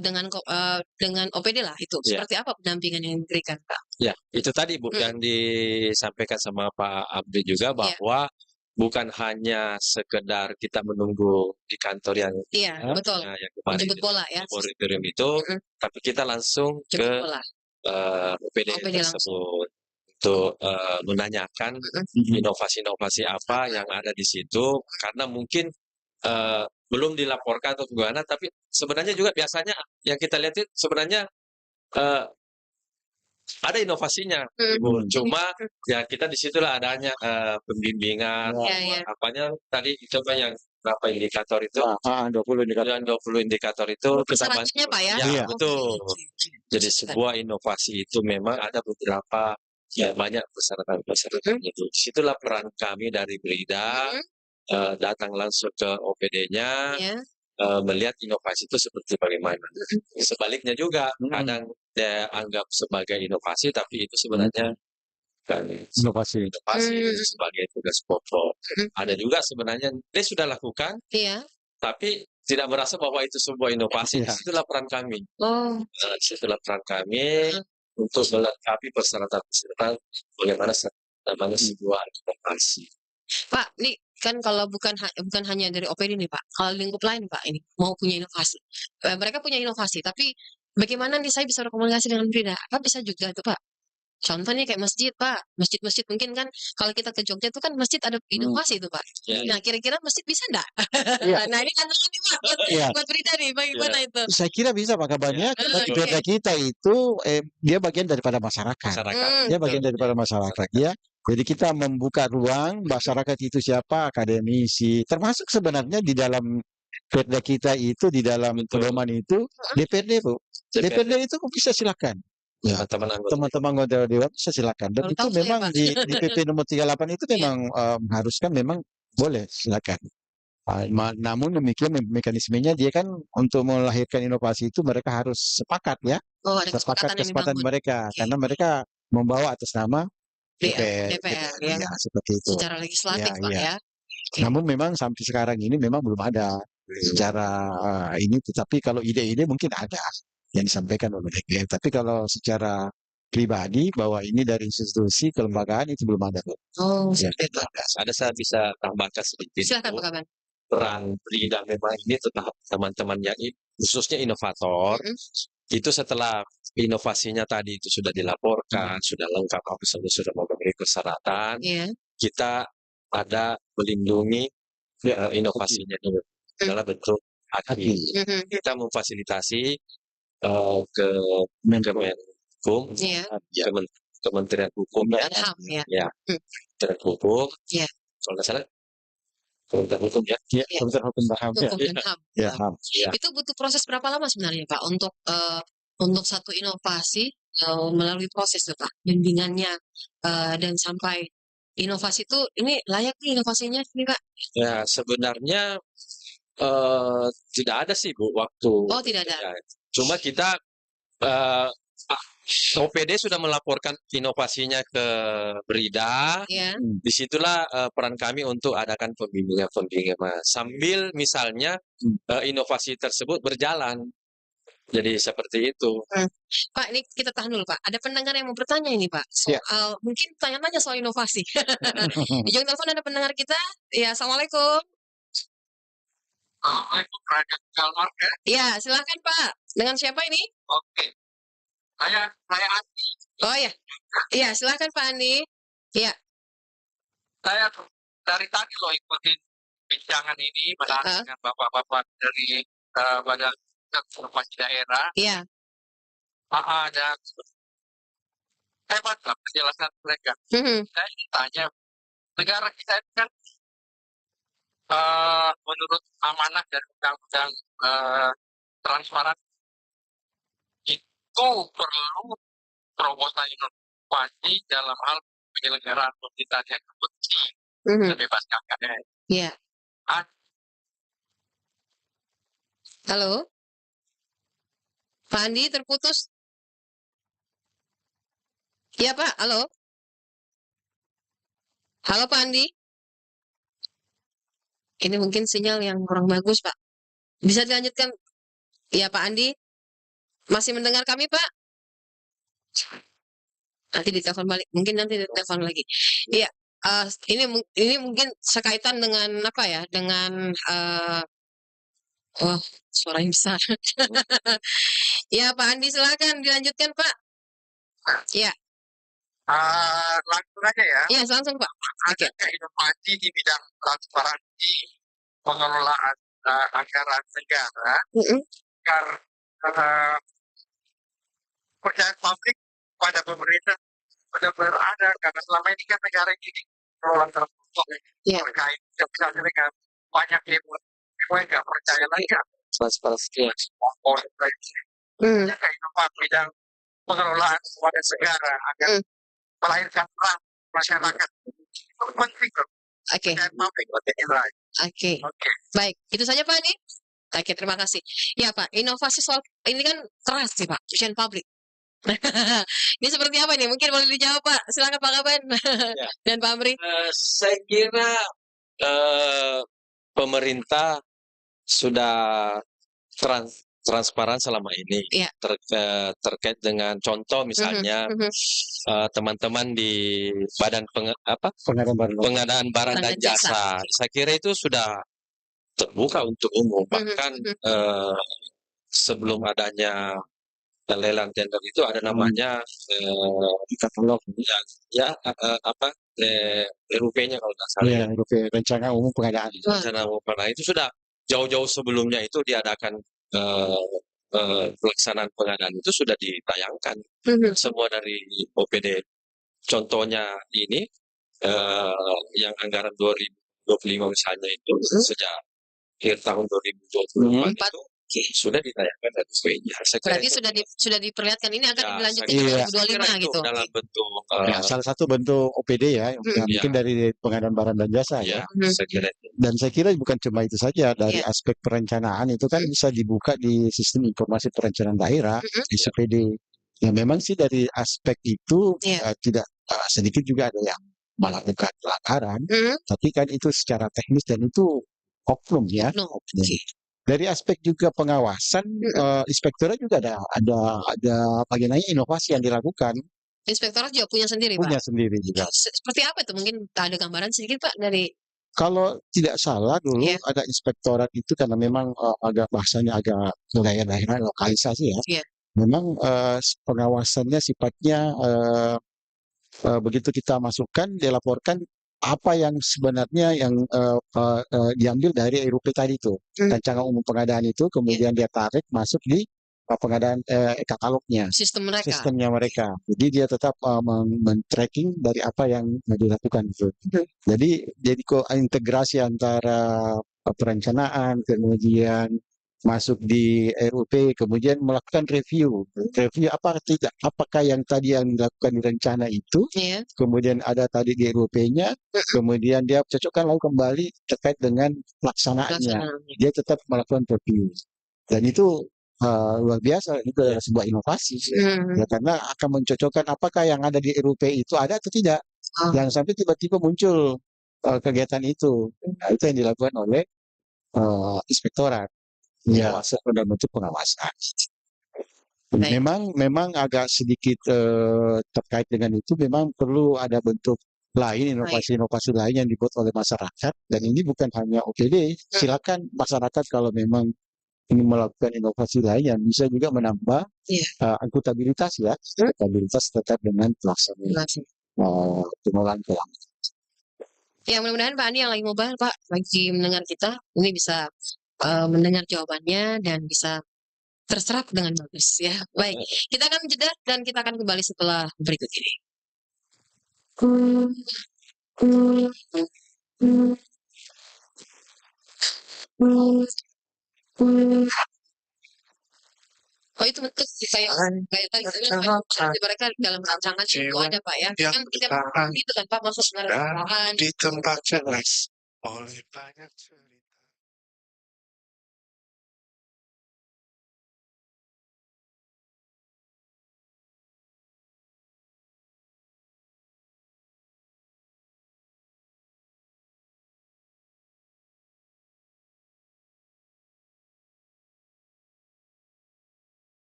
dengan OPD lah itu, seperti apa pendampingan yang diberikan Pak? Ya, itu tadi Bu yang disampaikan sama Pak Abdi juga bahwa bukan hanya sekedar kita menunggu di kantor yang betul. Yang kemarin Jemput bola ya. Laboratorium itu, tapi kita langsung ke OPD tersebut untuk menanyakan inovasi-inovasi apa yang ada di situ, karena mungkin belum dilaporkan atau gimana, tapi sebenarnya juga biasanya yang kita lihat itu sebenarnya ada inovasinya, Ibu. Cuma ya kita disitulah adanya pembimbingan, apanya tadi coba yang berapa indikator itu? 20 indikator. Dan 20 indikator itu kita bantu. Pak ya? Ya, betul. Jadi sebuah inovasi itu memang ada beberapa banyak persyaratan itu. Disitulah peran kami dari BRIDA datang langsung ke OPD-nya. Melihat inovasi itu seperti bagaimana. Sebaliknya juga, kadang dia anggap sebagai inovasi, tapi itu sebenarnya kan inovasi sebagai tugas pokok. Ada juga sebenarnya dia sudah lakukan, tapi tidak merasa bahwa itu sebuah inovasi. Disitulah peran kami. Disitulah peran kami untuk melengkapi persyaratan-persyaratan bagaimana sebuah inovasi. Pak, nih kan kalau bukan hanya dari OPD nih Pak, kalau lingkup lain Pak ini mau punya inovasi, mereka punya inovasi, tapi bagaimana nih saya bisa berkomunikasi dengan BRIDA? Apa bisa juga tuh Pak? Contohnya kayak masjid Pak, masjid mungkin kan kalau kita ke Jogja itu kan masjid ada inovasi itu Pak. Nah kira-kira masjid bisa enggak? Nah ini tantangan nih Pak buat BRIDA nih, bagaimana itu? Saya kira bisa Pak Kabannya, karena BRIDA kita itu dia bagian daripada masyarakat. Dia bagian daripada masyarakat ya. Jadi kita membuka ruang masyarakat itu siapa, akademisi, termasuk sebenarnya di dalam perda kita itu, di dalam pedoman itu, DPRD, Bu. DPRD itu bisa silakan. Ya, teman-teman anggota dewan bisa silakan. Dan itu memang di PP nomor 38 itu memang mengharuskan, memang boleh silakan. Namun demikian mekanismenya dia kan untuk melahirkan inovasi itu mereka harus sepakat ya. Sepakat kesepakatan mereka. Karena mereka membawa atas nama DPR ya. Ya, seperti itu. Secara legislatif Pak ya. Namun memang sampai sekarang ini memang belum ada secara ini, tetapi kalau ide-ide mungkin ada yang disampaikan oleh DPR. Tapi kalau secara pribadi bahwa ini dari institusi kelembagaan itu belum ada. Oh, ya, ada saya bisa tambahkan sedikit. Silakan Pak Kaban. Peran BRIDA memang ini tetap teman-teman yang khususnya inovator itu setelah inovasinya tadi itu sudah dilaporkan, sudah lengkap, sudah memenuhi persyaratan, kita ada melindungi inovasinya itu dalam bentuk haki. Kita memfasilitasi ke Menkom, Kementerian Hukum ya, Kementerian Hukum, kalau nggak salah Kementerian Hukum ya, Kementerian Hukum dan HAM. Ya. Itu butuh proses berapa lama sebenarnya Pak untuk satu inovasi melalui proses Pak, bimbingannya dan sampai inovasi itu ini layak nih inovasinya nih Pak? Ya sebenarnya tidak ada sih Bu waktu. Oh tidak ada. Ya. Cuma kita OPD sudah melaporkan inovasinya ke BRIDA. Disitulah peran kami untuk adakan pembimbingan sambil misalnya inovasi tersebut berjalan. Jadi seperti itu. Pak, ini kita tahan dulu Pak. Ada pendengar yang mau bertanya ini Pak. Soal mungkin tanya-tanya soal inovasi. Di ujung telepon ada pendengar kita. Ya, assalamualaikum. Assalamualaikum, Raja Kalmar ya. Ya, silakan Pak. Dengan siapa ini? Oke. Saya Andi. Oh ya. Iya, silakan Pak Andi. Iya. Saya dari tadi loh ikutin bincangan ini dengan bapak-bapak dari Badan Konservasi Daerah. Iya. Dan hebat lah penjelasan mereka. Saya ingin tanya, negara kita ini kan menurut amanah dari undang-undang transparan itu perlu terobosan inovasi dalam hal penyelenggaraan pemerintahan yang penting membebaskan KKN. Iya. Halo, Pak Andi terputus. Iya Pak, halo. Halo Pak Andi. Ini mungkin sinyal yang kurang bagus Pak. Bisa dilanjutkan? Iya Pak Andi. Masih mendengar kami, Pak? Nanti ditelepon balik. Mungkin nanti ditelepon lagi. Iya, ini mungkin sekaitan dengan apa ya? Dengan suaranya besar. Ya, Pak Andi silakan dilanjutkan, Pak. Iya. Langsung aja ya. Iya, langsung Pak. Ada inovasi di bidang transparansi pengelolaan anggaran negara. Karena kepercayaan publik pada pemerintah benar-benar ada, karena selama ini kan negara ini pengelolaan tertutup terkait misalnya dengan banyak yang nggak percaya lagi transparansi inovasi bidang pengelolaan keuangan negara agar melahirkan peran masyarakat itu penting loh. Oke. Baik, itu saja Pak nih. Oke, terima kasih. Ya Pak, inovasi soal ini kan keras sih Pak, cucian publik. Ini seperti apa nih? Mungkin boleh dijawab Pak. Silakan Pak Kaban dan Pak Amri. Saya kira pemerintah sudah transparan selama ini terkait dengan contoh misalnya teman-teman di Badan Pengadaan Barang dan Jasa. Saya kira itu sudah terbuka untuk umum, bahkan sebelum adanya lelang tender itu ada namanya katalog RUP-nya kalau nggak salah. Ya, RUP rencana umum pengadaan. Rencana umum pengadaan itu sudah jauh-jauh sebelumnya itu diadakan pelaksanaan pengadaan itu sudah ditayangkan semua dari OPD. Contohnya ini yang anggaran 2025 misalnya itu sejak akhir tahun 2024 itu sudah ditayangkan dan sebagainya. Berarti sudah diperlihatkan ini akan dilanjutkan iya. ke 2025 gitu. Dalam bentuk Ya, salah satu bentuk OPD ya, mungkin dari pengadaan barang dan jasa ya. saya kira itu. Dan saya kira bukan cuma itu saja, dari aspek perencanaan itu kan bisa dibuka di sistem informasi perencanaan daerah, SPD. Ya memang sih dari aspek itu tidak sedikit juga ada yang melakukan pelanggaran, tapi kan itu secara teknis dan itu oknum ya. Oknum. Dari aspek juga pengawasan, inspektorat juga ada bagiannya inovasi yang dilakukan. Inspektorat juga punya sendiri, Punya Pak? sendiri juga. Seperti apa itu? Mungkin ada gambaran sedikit, Pak, dari Kalau tidak salah dulu ada inspektorat itu karena memang agak bahasanya agak daerah-daerah lokalisasi ya. Memang pengawasannya sifatnya begitu kita masukkan dilaporkan apa yang sebenarnya yang diambil dari RUP tadi itu, rancangan umum pengadaan itu, kemudian dia tarik masuk di pengadaan katalognya, sistemnya mereka. Jadi dia tetap men-tracking dari apa yang dilakukan itu. Jadi kok integrasi antara perencanaan, kemudian masuk di RUP, kemudian melakukan review apakah yang tadi yang dilakukan di rencana itu, kemudian ada tadi di RUP-nya, kemudian dia cocokkan lalu kembali terkait dengan pelaksanaannya. Dia tetap melakukan review, dan itu luar biasa, itu adalah sebuah inovasi ya, karena akan mencocokkan apakah yang ada di RUP itu ada atau tidak. Jangan sampai tiba-tiba muncul kegiatan itu. Nah, itu yang dilakukan oleh inspektorat. Ya, dalam bentuk pengawasan. Memang agak sedikit terkait dengan itu, memang perlu ada bentuk lain, inovasi-inovasi lain yang dibuat oleh masyarakat. Dan ini bukan hanya OPD, silakan masyarakat kalau memang ingin melakukan inovasi lain yang bisa juga menambah akuntabilitas ya, akuntabilitas terkait dengan pelaksanaan pengelolaan keuangan. Ya, mudah-mudahan Pak Andi yang lagi mobile, Pak, lagi mendengar kita, ini bisa mendengar jawabannya dan bisa terserap dengan bagus ya. Baik, kita akan jeda dan kita akan kembali setelah berikut ini. Oh, itu bentuk kayak tadi mereka dalam rancangan itu ada, Pak, ya. Kan kita itu kan Pak masuk di tempat jelas oleh banyak cerita.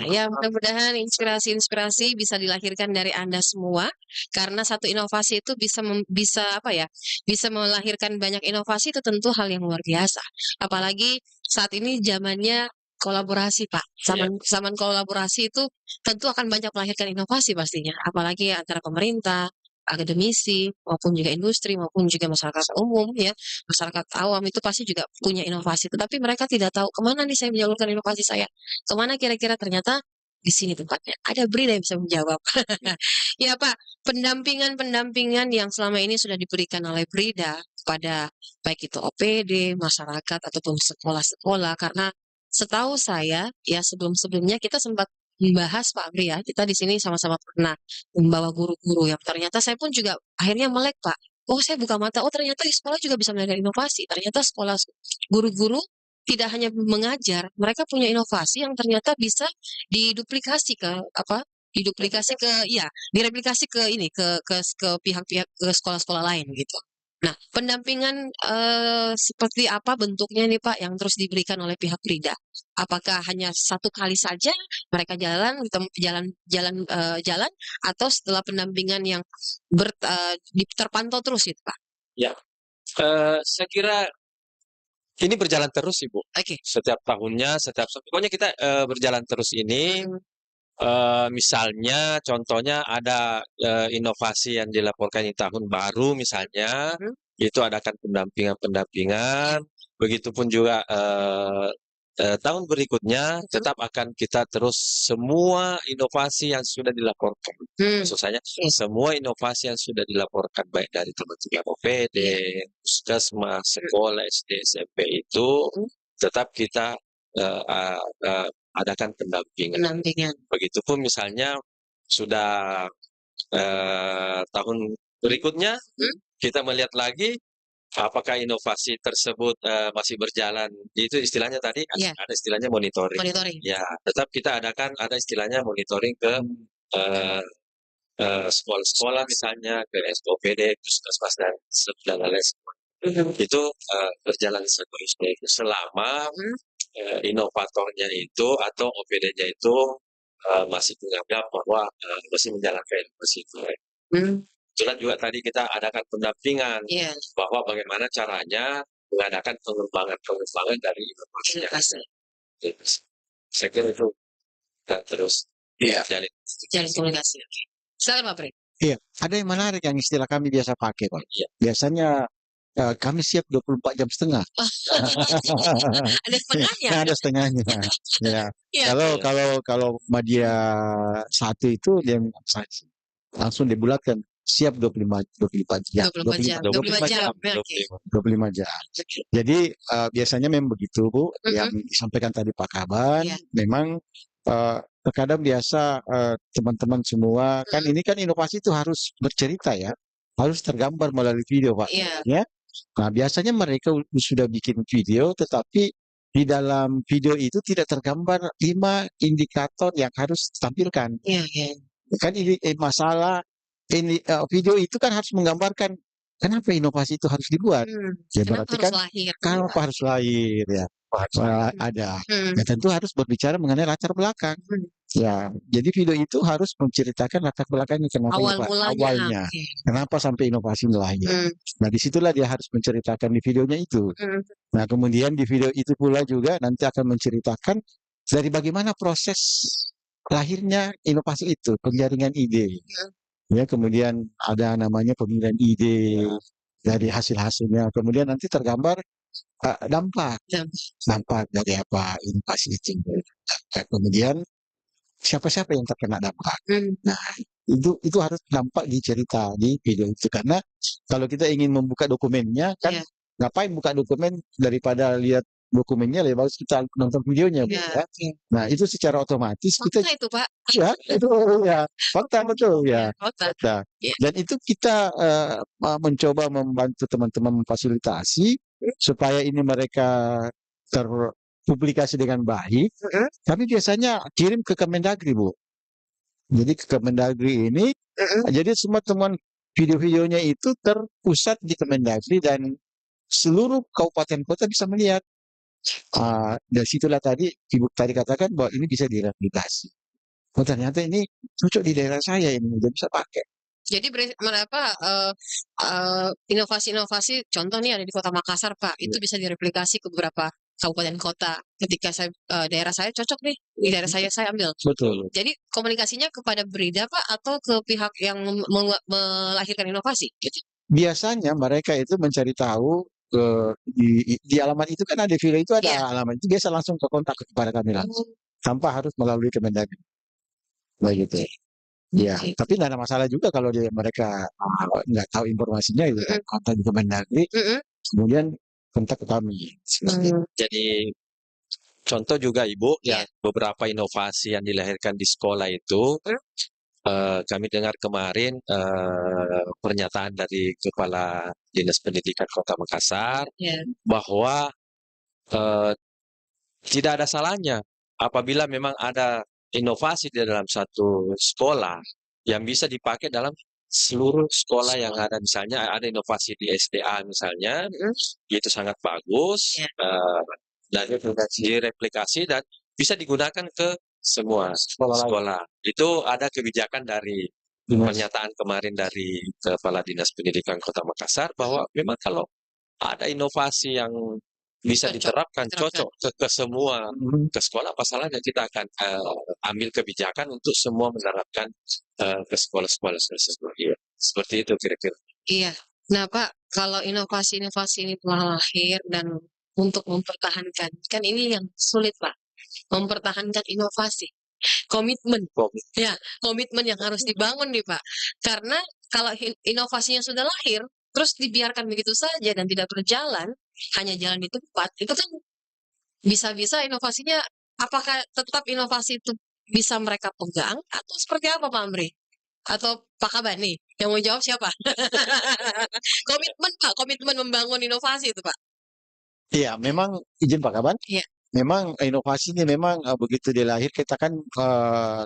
Ya, mudah-mudahan inspirasi-inspirasi bisa dilahirkan dari Anda semua, karena satu inovasi itu bisa apa ya, bisa melahirkan banyak inovasi itu tentu hal yang luar biasa. Apalagi saat ini zamannya kolaborasi, Pak. Zaman kolaborasi itu tentu akan banyak melahirkan inovasi pastinya, apalagi antara pemerintah, akademisi, maupun juga industri, maupun juga masyarakat umum ya, masyarakat awam itu pasti juga punya inovasi. Tetapi mereka tidak tahu kemana nih saya menyalurkan inovasi saya. Kemana kira-kira, ternyata di sini tempatnya. Ada Brida yang bisa menjawab. Ya Pak, pendampingan-pendampingan yang selama ini sudah diberikan oleh Brida kepada baik itu OPD, masyarakat, ataupun sekolah-sekolah. Karena setahu saya, ya sebelum-sebelumnya kita sempat membahas Pak Bri ya, kita di sini sama-sama pernah membawa guru-guru yang ternyata saya pun juga akhirnya melek Pak. Oh saya buka mata, oh ternyata di sekolah juga bisa melakukan inovasi. Ternyata sekolah guru-guru tidak hanya mengajar, mereka punya inovasi yang ternyata bisa diduplikasi ke apa? Diduplikasi ke iya, direplikasi ke ini ke pihak-pihak ke sekolah-sekolah lain gitu. Nah, pendampingan seperti apa bentuknya nih Pak yang terus diberikan oleh pihak Brida? Apakah hanya satu kali saja mereka jalan atau setelah pendampingan yang terpantau terus gitu Pak? Ya, saya kira ini berjalan terus Ibu. Oke. Setiap tahunnya, pokoknya kita berjalan terus ini. Misalnya, contohnya ada inovasi yang dilaporkan di tahun baru misalnya, itu adakan pendampingan-pendampingan. Begitupun juga tahun berikutnya tetap akan kita terus semua inovasi yang sudah dilaporkan. Maksud saya, semua inovasi yang sudah dilaporkan baik dari teman-teman OPD, puskesmas, sekolah, SD, SMP itu tetap kita adakan pendampingan. Begitupun misalnya sudah tahun berikutnya kita melihat lagi apakah inovasi tersebut masih berjalan. Itu istilahnya tadi ada istilahnya monitoring. Ya, tetap kita ada istilahnya monitoring ke sekolah-sekolah misalnya, ke SOPD, puskesmas dan lain-lain. Itu berjalan selama inovatornya itu atau OPD-nya itu masih menganggap bahwa masih menjalankan inovasi itu. Itulah juga tadi kita adakan pendampingan bahwa bagaimana caranya mengadakan pengembangan dari inovasi yang ada. Saya kira itu terus jalin komunikasi. Silakan Pak Bri. Iya, ada yang menarik yang istilah kami biasa pakai Pak. Biasanya kami siap 24 jam setengah. Ada setengahnya. Ada setengahnya. Ya. Kalau media satu itu dia langsung dibulatkan siap 25 jam. 25 jam. 25 jam. Jadi biasanya memang begitu Bu, yang disampaikan tadi Pak Kaban, memang terkadang biasa teman-teman semua kan ini kan inovasi itu harus bercerita ya, harus tergambar melalui video Pak. Ya. Nah, biasanya mereka sudah bikin video, tetapi di dalam video itu tidak tergambar 5 indikator yang harus ditampilkan. Kan ini masalah ini video itu kan harus menggambarkan kenapa inovasi itu harus dibuat. Ya berarti kan kenapa harus lahir ya. Ada. Ya tentu harus berbicara mengenai latar belakang. Ya, jadi video itu harus menceritakan latar belakangnya kenapa awalnya, kenapa sampai inovasi lahir. Nah, disitulah dia harus menceritakan di videonya itu. Nah, kemudian di video itu pula juga nanti akan menceritakan dari bagaimana proses lahirnya inovasi itu, penjaringan ide. Ya, kemudian ada namanya pemilihan ide dari hasil-hasilnya. Kemudian nanti tergambar dampak dari apa inovasi itu. Kemudian siapa-siapa yang terkena dampak. Nah, itu harus dampak dicerita di video itu, karena kalau kita ingin membuka dokumennya kan ngapain buka dokumen daripada lihat dokumennya, lebih bagus kita nonton videonya Bu, ya. Nah, itu secara otomatis fakta itu Pak. Ya, itu ya fakta betul ya. Fakta. Dan itu kita mencoba membantu teman-teman memfasilitasi supaya ini mereka terpublikasi dengan baik. Tapi biasanya kirim ke Kemendagri Bu. Jadi ke Kemendagri ini, jadi semua temuan video-videonya itu terpusat di Kemendagri dan seluruh kabupaten kota bisa melihat. Dari situlah tadi Ibu tadi katakan bahwa ini bisa direplikasi. Oh ternyata ini cocok di daerah saya ini, udah bisa pakai. Jadi inovasi-inovasi contoh nih ada di Kota Makassar, Pak. Itu bisa direplikasi ke beberapa kabupaten kota. Ketika daerah saya cocok nih, di daerah saya ambil. Betul. Jadi komunikasinya kepada Brida, Pak, atau ke pihak yang melahirkan inovasi? Biasanya mereka itu mencari tahu di alamat itu kan ada villa itu ada alamat itu biasa langsung ke kontak kepada kami langsung tanpa harus melalui Kemendagri. Begitu. Ya, tapi tidak ada masalah juga kalau mereka nggak tahu informasinya itu kan kontak di Kemendagri, kemudian kontak ke kami. Jadi contoh juga Ibu, ya beberapa inovasi yang dilahirkan di sekolah itu, kami dengar kemarin pernyataan dari Kepala Dinas Pendidikan Kota Makassar bahwa tidak ada salahnya apabila memang ada inovasi di dalam satu sekolah yang bisa dipakai dalam seluruh sekolah yang ada. Misalnya ada inovasi di SDA misalnya, itu sangat bagus, dan direplikasi dan bisa digunakan ke semua sekolah. Itu ada kebijakan dari pernyataan kemarin dari Kepala Dinas Pendidikan Kota Makassar bahwa memang kalau ada inovasi yang bisa diterapkan cocok ke semua ke sekolah, apa salahnya kita akan ambil kebijakan untuk semua menerapkan ke sekolah-sekolah tersebut. Seperti itu kira-kira. Iya. Nah, Pak, kalau inovasi-inovasi ini telah lahir dan untuk mempertahankan, kan ini yang sulit, Pak. Mempertahankan inovasi. Komitmen. Ya, komitmen yang harus dibangun nih, Pak. Karena kalau inovasinya sudah lahir, terus dibiarkan begitu saja dan tidak berjalan, hanya jalan di tempat, itu kan bisa-bisa inovasinya, apakah tetap inovasi itu bisa mereka pegang atau seperti apa, Pak Amri? Atau Pak Kaban nih, yang mau jawab siapa? Komitmen, Pak, komitmen membangun inovasi itu, Pak. Iya, memang izin Pak Kaban. Iya. Memang inovasi ini memang begitu dia lahir kita kan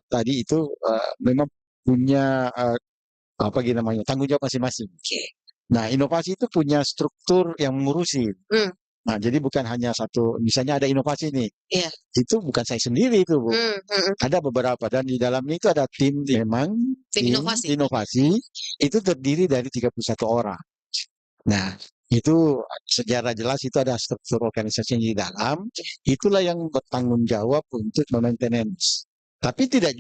tadi itu memang punya apa namanya tanggung jawab masing-masing. Nah, inovasi itu punya struktur yang mengurusi. Nah, jadi bukan hanya satu, misalnya ada inovasi nih. Itu bukan saya sendiri itu, Bu. Ada beberapa dan di dalamnya itu ada tim memang tim inovasi itu terdiri dari 31 orang. Nah, itu secara jelas itu ada struktur organisasi di dalam, itulah yang bertanggung jawab untuk maintenance. Tapi tidak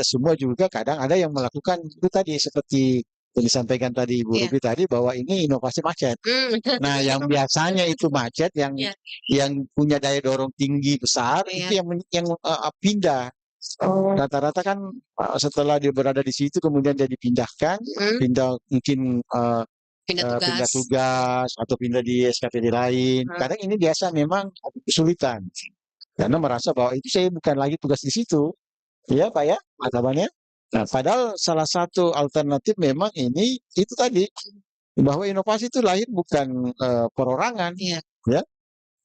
semua juga kadang ada yang melakukan itu tadi seperti yang disampaikan tadi Ibu Ruby tadi bahwa ini inovasi macet. Nah, yang biasanya itu macet yang punya daya dorong tinggi besar itu yang pindah. Rata-rata kan setelah dia berada di situ kemudian dia dipindahkan, pindah mungkin pindah tugas atau pindah di SKPD lain. Kadang ini biasa memang kesulitan karena merasa bahwa itu saya bukan lagi tugas di situ, ya Pak ya, atasannya. Nah, padahal salah satu alternatif memang ini itu tadi bahwa inovasi itu lahir bukan perorangan, ya,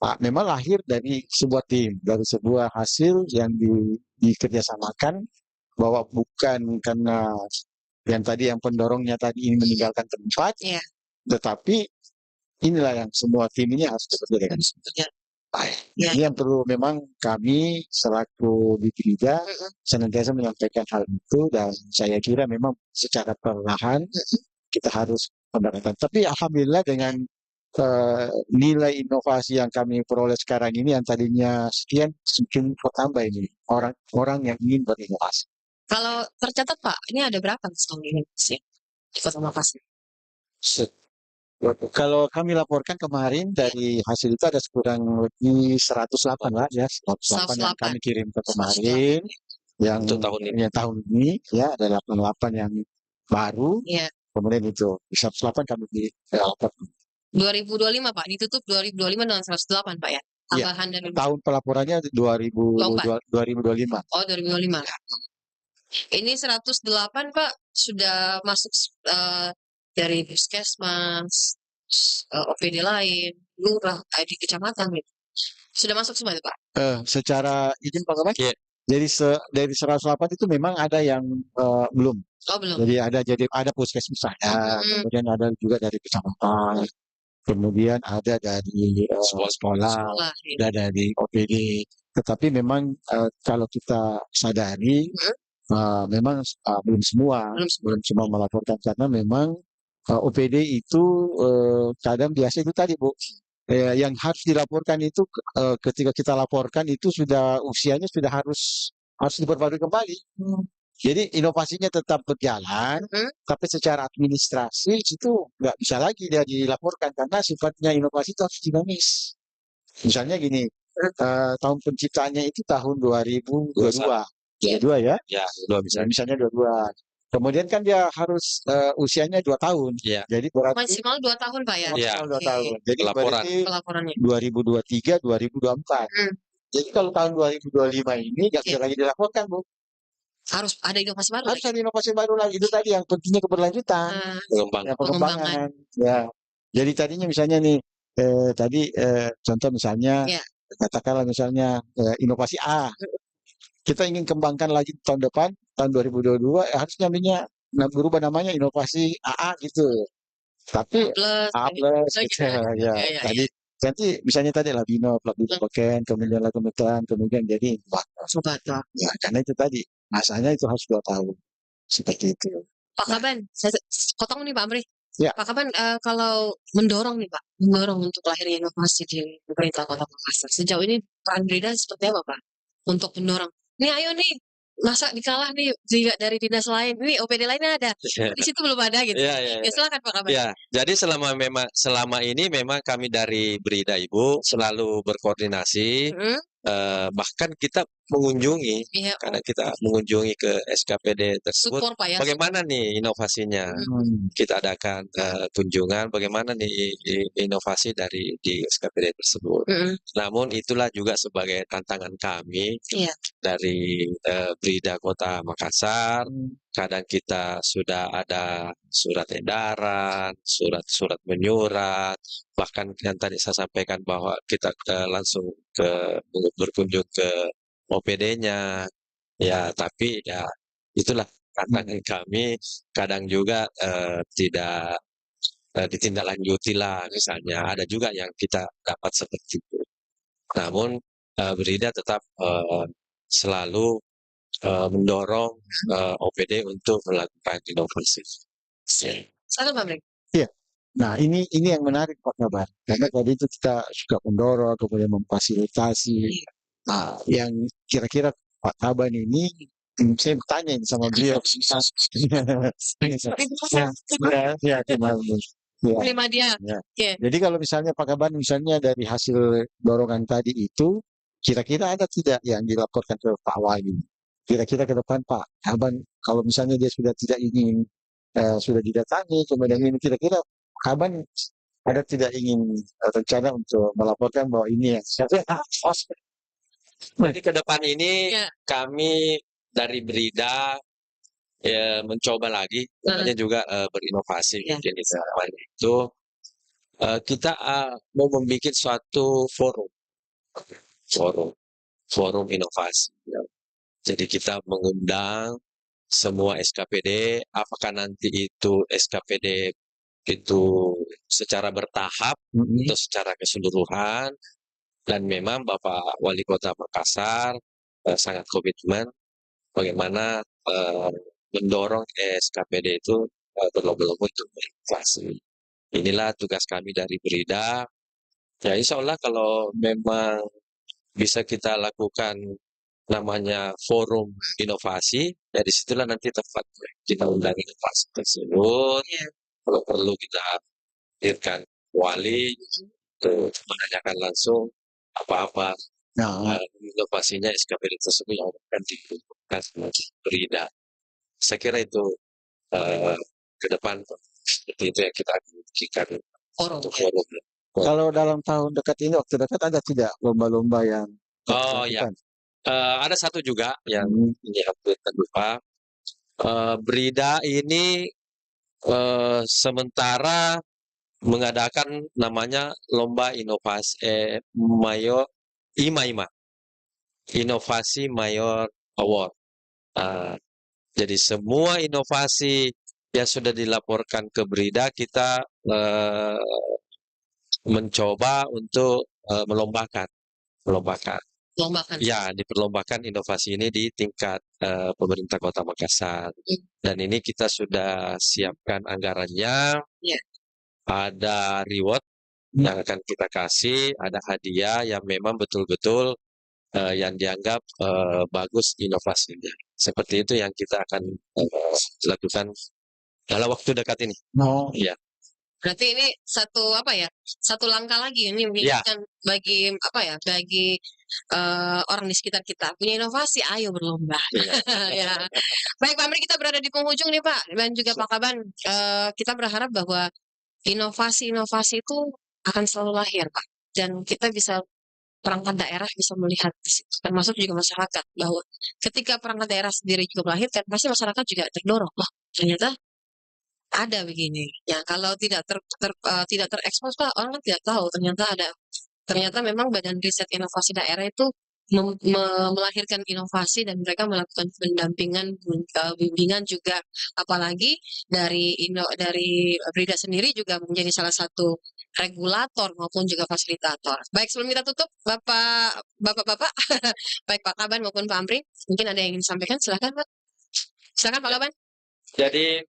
Pak. Memang lahir dari sebuah tim, dari sebuah hasil yang dikerjasamakan bahwa bukan karena yang tadi yang pendorongnya tadi ini meninggalkan tempat, tetapi inilah yang semua tim ini harus bekerja dengan baik. Ini yang perlu memang kami selaku Brida senantiasa menyampaikan hal itu dan saya kira memang secara perlahan kita harus pendekatan. Tapi alhamdulillah dengan nilai inovasi yang kami peroleh sekarang ini yang tadinya sekian mungkin bertambah ini orang yang ingin berinovasi. Kalau tercatat Pak, ini ada berapa sekarang ini di Kota Makassar? Kalau kami laporkan kemarin dari hasil itu ada kurang lebih 108 lah ya, 108 yang kami kirim ke kemarin. Yang untuk tahun ini ya ada 88 yang baru. Kemudian itu 108 kami laporkan. 2025 Pak, ditutup 2025 dengan 108 Pak ya? Tambahan dari tahun pelaporannya 2025. Oh 2025. Ini 108 Pak sudah masuk dari puskesmas, OPD lain, lurah, di kecamatan gitu. Sudah masuk semua itu Pak? Secara izin Pak Kaban? Jadi dari 108 itu memang ada yang belum. Oh belum. Jadi ada puskesmas ada, kemudian ada juga dari kecamatan. kemudian ada dari sekolah, ada dari OPD. Tetapi memang kalau kita sadari, memang belum semua melaporkan karena memang OPD itu kadang biasa itu tadi Bu, yang harus dilaporkan itu ketika kita laporkan itu sudah usianya sudah harus diperbarui kembali. Jadi inovasinya tetap berjalan, tapi secara administrasi itu nggak bisa lagi dia dilaporkan karena sifatnya inovasi itu harus dinamis. Misalnya gini, tahun penciptaannya itu tahun 2022. 22 ya? Ya, 22 misalnya 22. Kemudian kan dia harus usianya 2 tahun. Ya. Jadi berarti maksimal 2 tahun Pak ya? maksimal 2 tahun. Jadi Laporan. berarti Pelaporannya. 2023, 2024. Jadi kalau tahun 2025 ini nggak bisa lagi dilaporkan Bu. Harus ada inovasi baru Harus lagi. ada inovasi baru lagi. Itu tadi yang pentingnya keberlanjutan. Pengembangan. Ya. Jadi tadinya misalnya nih, tadi contoh misalnya, katakanlah misalnya inovasi A. Kita ingin kembangkan lagi tahun depan, tahun 2022, harus berubah namanya inovasi AA gitu. Tapi A plus, gitu. Ya. Tadi nanti misalnya tadi Labino, Beken, kemudian Lagometan, kemudian jadi Bata. Ya, karena itu tadi masanya itu harus 2 tahun. Seperti itu. Pak Kaban, saya potong nih Pak Amri. Ya. Pak Kaban, kalau mendorong nih Pak, mendorong untuk lahirnya inovasi di pemerintah Kota Makassar. Sejauh ini peran Brida seperti apa Pak? Untuk mendorong. Nih ayo nih, masa dikalah nih juga dari dinas lain. Nih OPD lainnya ada. Di situ belum ada gitu. Ya, silakan Pak Kaban. Ya, jadi selama ini memang kami dari Brida Ibu selalu berkoordinasi. Bahkan kita mengunjungi, karena kita mengunjungi ke SKPD tersebut, Support, Pak, ya, bagaimana nih inovasinya, kita adakan kunjungan, bagaimana nih inovasi di SKPD tersebut. Namun itulah juga sebagai tantangan kami dari Brida Kota Makassar. Kadang kita sudah ada surat edaran, surat menyurat, bahkan yang tadi saya sampaikan bahwa kita langsung berkunjung ke OPD-nya, ya tapi ya itulah tantangan kami. Kadang juga tidak ditindaklanjuti lah misalnya. Ada juga yang kita dapat seperti itu. Namun Brida tetap selalu mendorong OPD untuk melakukan inovasi. Salam Pak Amri. Iya. Nah, ini yang menarik Pak Kabar. Karena tadi itu kita suka mendorong, kemudian memfasilitasi. Nah, yang kira-kira Pak Kaban ini, saya bertanya ini sama beliau. Terima dia. Jadi kalau misalnya Pak Kaban misalnya dari hasil dorongan tadi itu, kira-kira ada tidak yang dilaporkan ke Pak Wali? Kira-kira ke depan Pak Kaban, kalau misalnya dia sudah tidak ingin sudah didatangi, kemudian ini kira-kira Kaban ada tidak ingin rencana untuk melaporkan bahwa ini ya. Jadi ke depan ini kami dari Brida mencoba lagi, namanya juga berinovasi. Mungkin itu kita mau membuat suatu forum inovasi. Jadi kita mengundang semua SKPD, apakah nanti itu SKPD itu secara bertahap atau secara keseluruhan, dan memang Bapak Wali Kota Makassar sangat komitmen bagaimana mendorong SKPD itu berlomba-lomba untuk berinovasi. Inilah tugas kami dari Brida. Ya insya Allah kalau memang bisa kita lakukan namanya forum inovasi, ya disitulah nanti tepat kita undang inovasi tersebut. Kalau perlu kita hadirkan wali untuk menanyakan langsung apa-apa inovasinya SKPD tersebut yang akan dibutuhkan Brida. Saya kira itu ke depan seperti itu yang kita akan berikan untuk forum. Kalau dalam tahun dekat ini, waktu dekat ada tidak lomba-lomba yang ya. Ada satu juga yang ini hampir terlupa. Brida ini sementara mengadakan namanya lomba inovasi IMA Inovasi Mayor Award. Jadi semua inovasi yang sudah dilaporkan ke Brida kita mencoba untuk melombakan. Lombakan. Ya, diperlombakan inovasi ini di tingkat pemerintah Kota Makassar. Dan ini kita sudah siapkan anggarannya, Iya. ada reward yang akan kita kasih, ada hadiah yang memang betul-betul yang dianggap bagus inovasinya. Seperti itu yang kita akan lakukan dalam waktu dekat ini. Iya. Berarti ini satu langkah lagi ini mengingatkan bagi orang di sekitar kita punya inovasi, ayo berlomba. Ya. Baik Pak Amri, kita berada di penghujung nih Pak, dan juga Pak Kaban, kita berharap bahwa inovasi-inovasi itu akan selalu lahir Pak, dan kita bisa perangkat daerah bisa melihat di situ, termasuk juga masyarakat, bahwa ketika perangkat daerah sendiri juga melahirkan, pasti masyarakat juga terdorong. Wah, ternyata ada begini. Ya, kalau tidak tidak terekspos Pak, orang kan tidak tahu ternyata ada. Ternyata memang Badan Riset Inovasi Daerah itu melahirkan inovasi dan mereka melakukan pendampingan, bimbingan juga. Apalagi dari Brida sendiri juga menjadi salah satu regulator maupun juga fasilitator. Baik, sebelum kita tutup, Bapak-bapak, baik Pak Kaban maupun Pak Amri, mungkin ada yang ingin disampaikan, silakan Pak. Silakan Pak Kaban. Jadi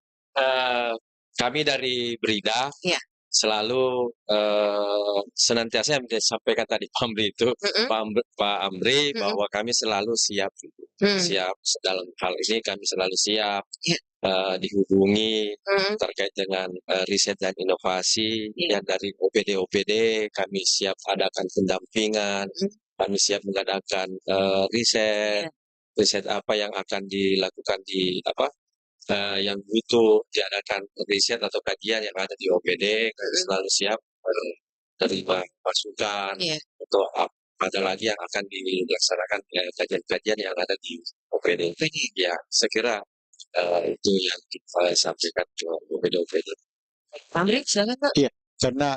kami dari Brida selalu senantiasa yang disampaikan tadi Pak Amri itu, Pak Amri, bahwa kami selalu siap dalam hal ini, kami selalu siap dihubungi terkait dengan riset dan inovasi yang dari OPD kami siap adakan pendampingan, kami siap mengadakan riset apa yang akan dilakukan yang butuh diadakan riset atau kajian yang ada di OPD, kami selalu siap menerima masukan atau ada lagi yang akan dilaksanakan kajian-kajian yang ada di OPD. Ya, saya kira itu yang kita sampaikan ke OPD. Amri, silakan Pak. Iya, karena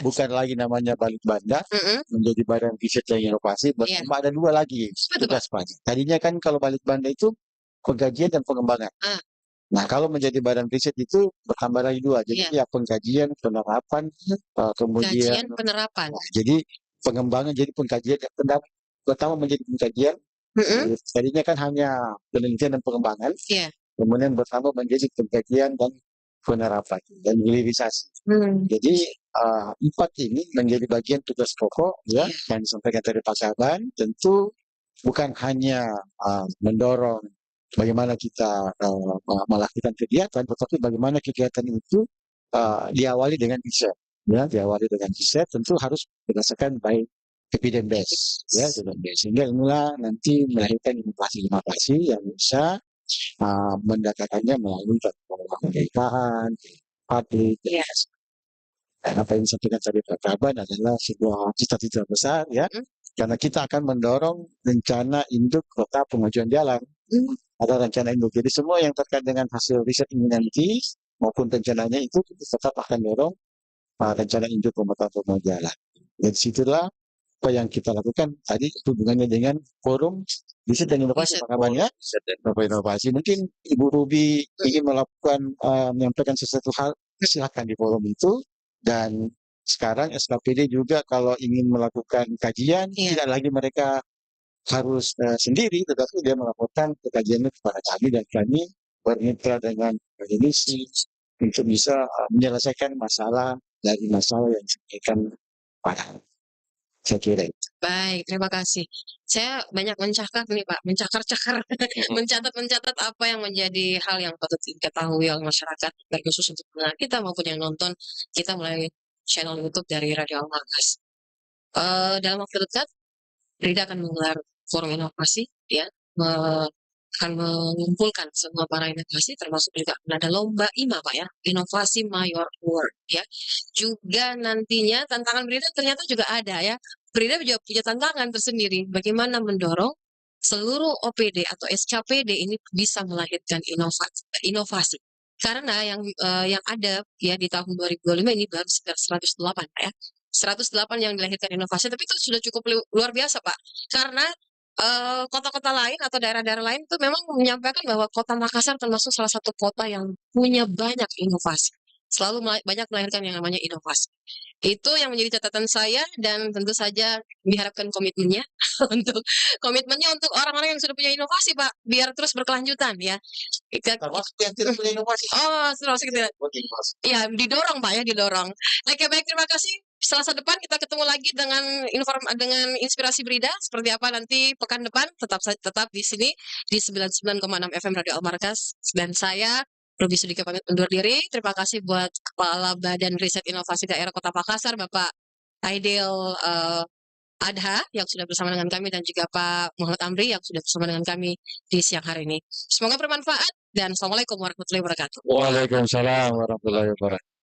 bukan lagi namanya Balitbanda menjadi Badan Riset dan Inovasi, ada dua lagi tugas Pak. Tadinya kan kalau Balitbanda itu pengkajian dan pengembangan. Nah, kalau menjadi badan riset itu bertambah lagi dua. Jadi pengkajian, penerapan, kemudian kajian penerapan. Jadi pengembangan jadi pengkajian dan pendapat. Pertama menjadi pengkajian. Tadinya kan hanya penelitian dan pengembangan. Kemudian bertambah menjadi pengkajian dan penerapan dan hilirisasi. Jadi 4 ini menjadi bagian tugas pokok yang disampaikan dari Pak Kaban. Tentu bukan hanya mendorong bagaimana kita melakukan kegiatan, tetapi bagaimana kegiatan itu diawali dengan riset. Ya, diawali dengan riset tentu harus berdasarkan by evidence based, ya, sehingga inilah nanti melahirkan inovasi yang bisa mendatakannya melalui penelitian, pabrik, dan apa yang disampaikan tadi Pak Kaban adalah sebuah cita-cita besar, ya, karena kita akan mendorong rencana induk kota pengajuan jalan. Ada rencana induk. Jadi semua yang terkait dengan hasil riset ini nanti maupun rencananya itu tetap akan dorong rencana induk pemetaan pengajuan jalan. Dan situlah apa yang kita lakukan tadi hubungannya dengan forum riset dan inovasi Pak Kaban, ya. Inovasi. Mungkin Ibu Ruby ingin melakukan menyampaikan sesuatu hal, silakan di forum itu. Dan sekarang SKPD juga kalau ingin melakukan kajian tidak lagi mereka harus sendiri, tetapi dia melaporkan kajiannya kepada kami dan kami bermitra dengan akademisi untuk bisa menyelesaikan masalah dari masalah yang disampaikan pada saya kira. Baik, terima kasih. Saya banyak mencakar nih Pak, mencakar-cakar, mencatat apa yang menjadi hal yang patut diketahui oleh masyarakat, terkhusus untuk pendengar kita maupun yang nonton kita melalui channel YouTube dari Radio Al-Markas. Dalam waktu dekat, Rida akan menggelar forum inovasi, ya, akan mengumpulkan semua para inovasi, termasuk juga ada lomba IMA Pak, ya, Inovasi Mayor Award, ya. Juga nantinya tantangan Brida ternyata juga ada, ya. Brida juga punya tantangan tersendiri, bagaimana mendorong seluruh OPD atau SKPD ini bisa melahirkan inovasi. Karena yang ada ya di tahun 2025 ini baru sekitar 108 Pak, ya. 108 yang dilahirkan inovasi, tapi itu sudah cukup luar biasa Pak. Karena kota-kota lain atau daerah-daerah lain itu memang menyampaikan bahwa Kota Makassar termasuk salah satu kota yang punya banyak inovasi. selalu banyak melahirkan yang namanya inovasi. Itu yang menjadi catatan saya dan tentu saja diharapkan komitmennya untuk orang-orang yang sudah punya inovasi, Pak, biar terus berkelanjutan ya. Termasuk yang tidak punya inovasi. Oh, termasuk tidak. Iya, didorong Pak ya, didorong. Oke, baik, terima kasih. Selasa depan kita ketemu lagi dengan inspirasi Brida seperti apa nanti pekan depan, tetap di sini di 99,6 FM Radio Al Markas, dan saya Ruby Sudika pamit undur diri. Terima kasih buat Kepala Badan Riset Inovasi Daerah Kota Makassar, Bapak Aidil Adha yang sudah bersama dengan kami, dan juga Pak Muhammad Amri yang sudah bersama dengan kami di siang hari ini. Semoga bermanfaat dan Assalamualaikum warahmatullahi wabarakatuh. Waalaikumsalam warahmatullahi wabarakatuh.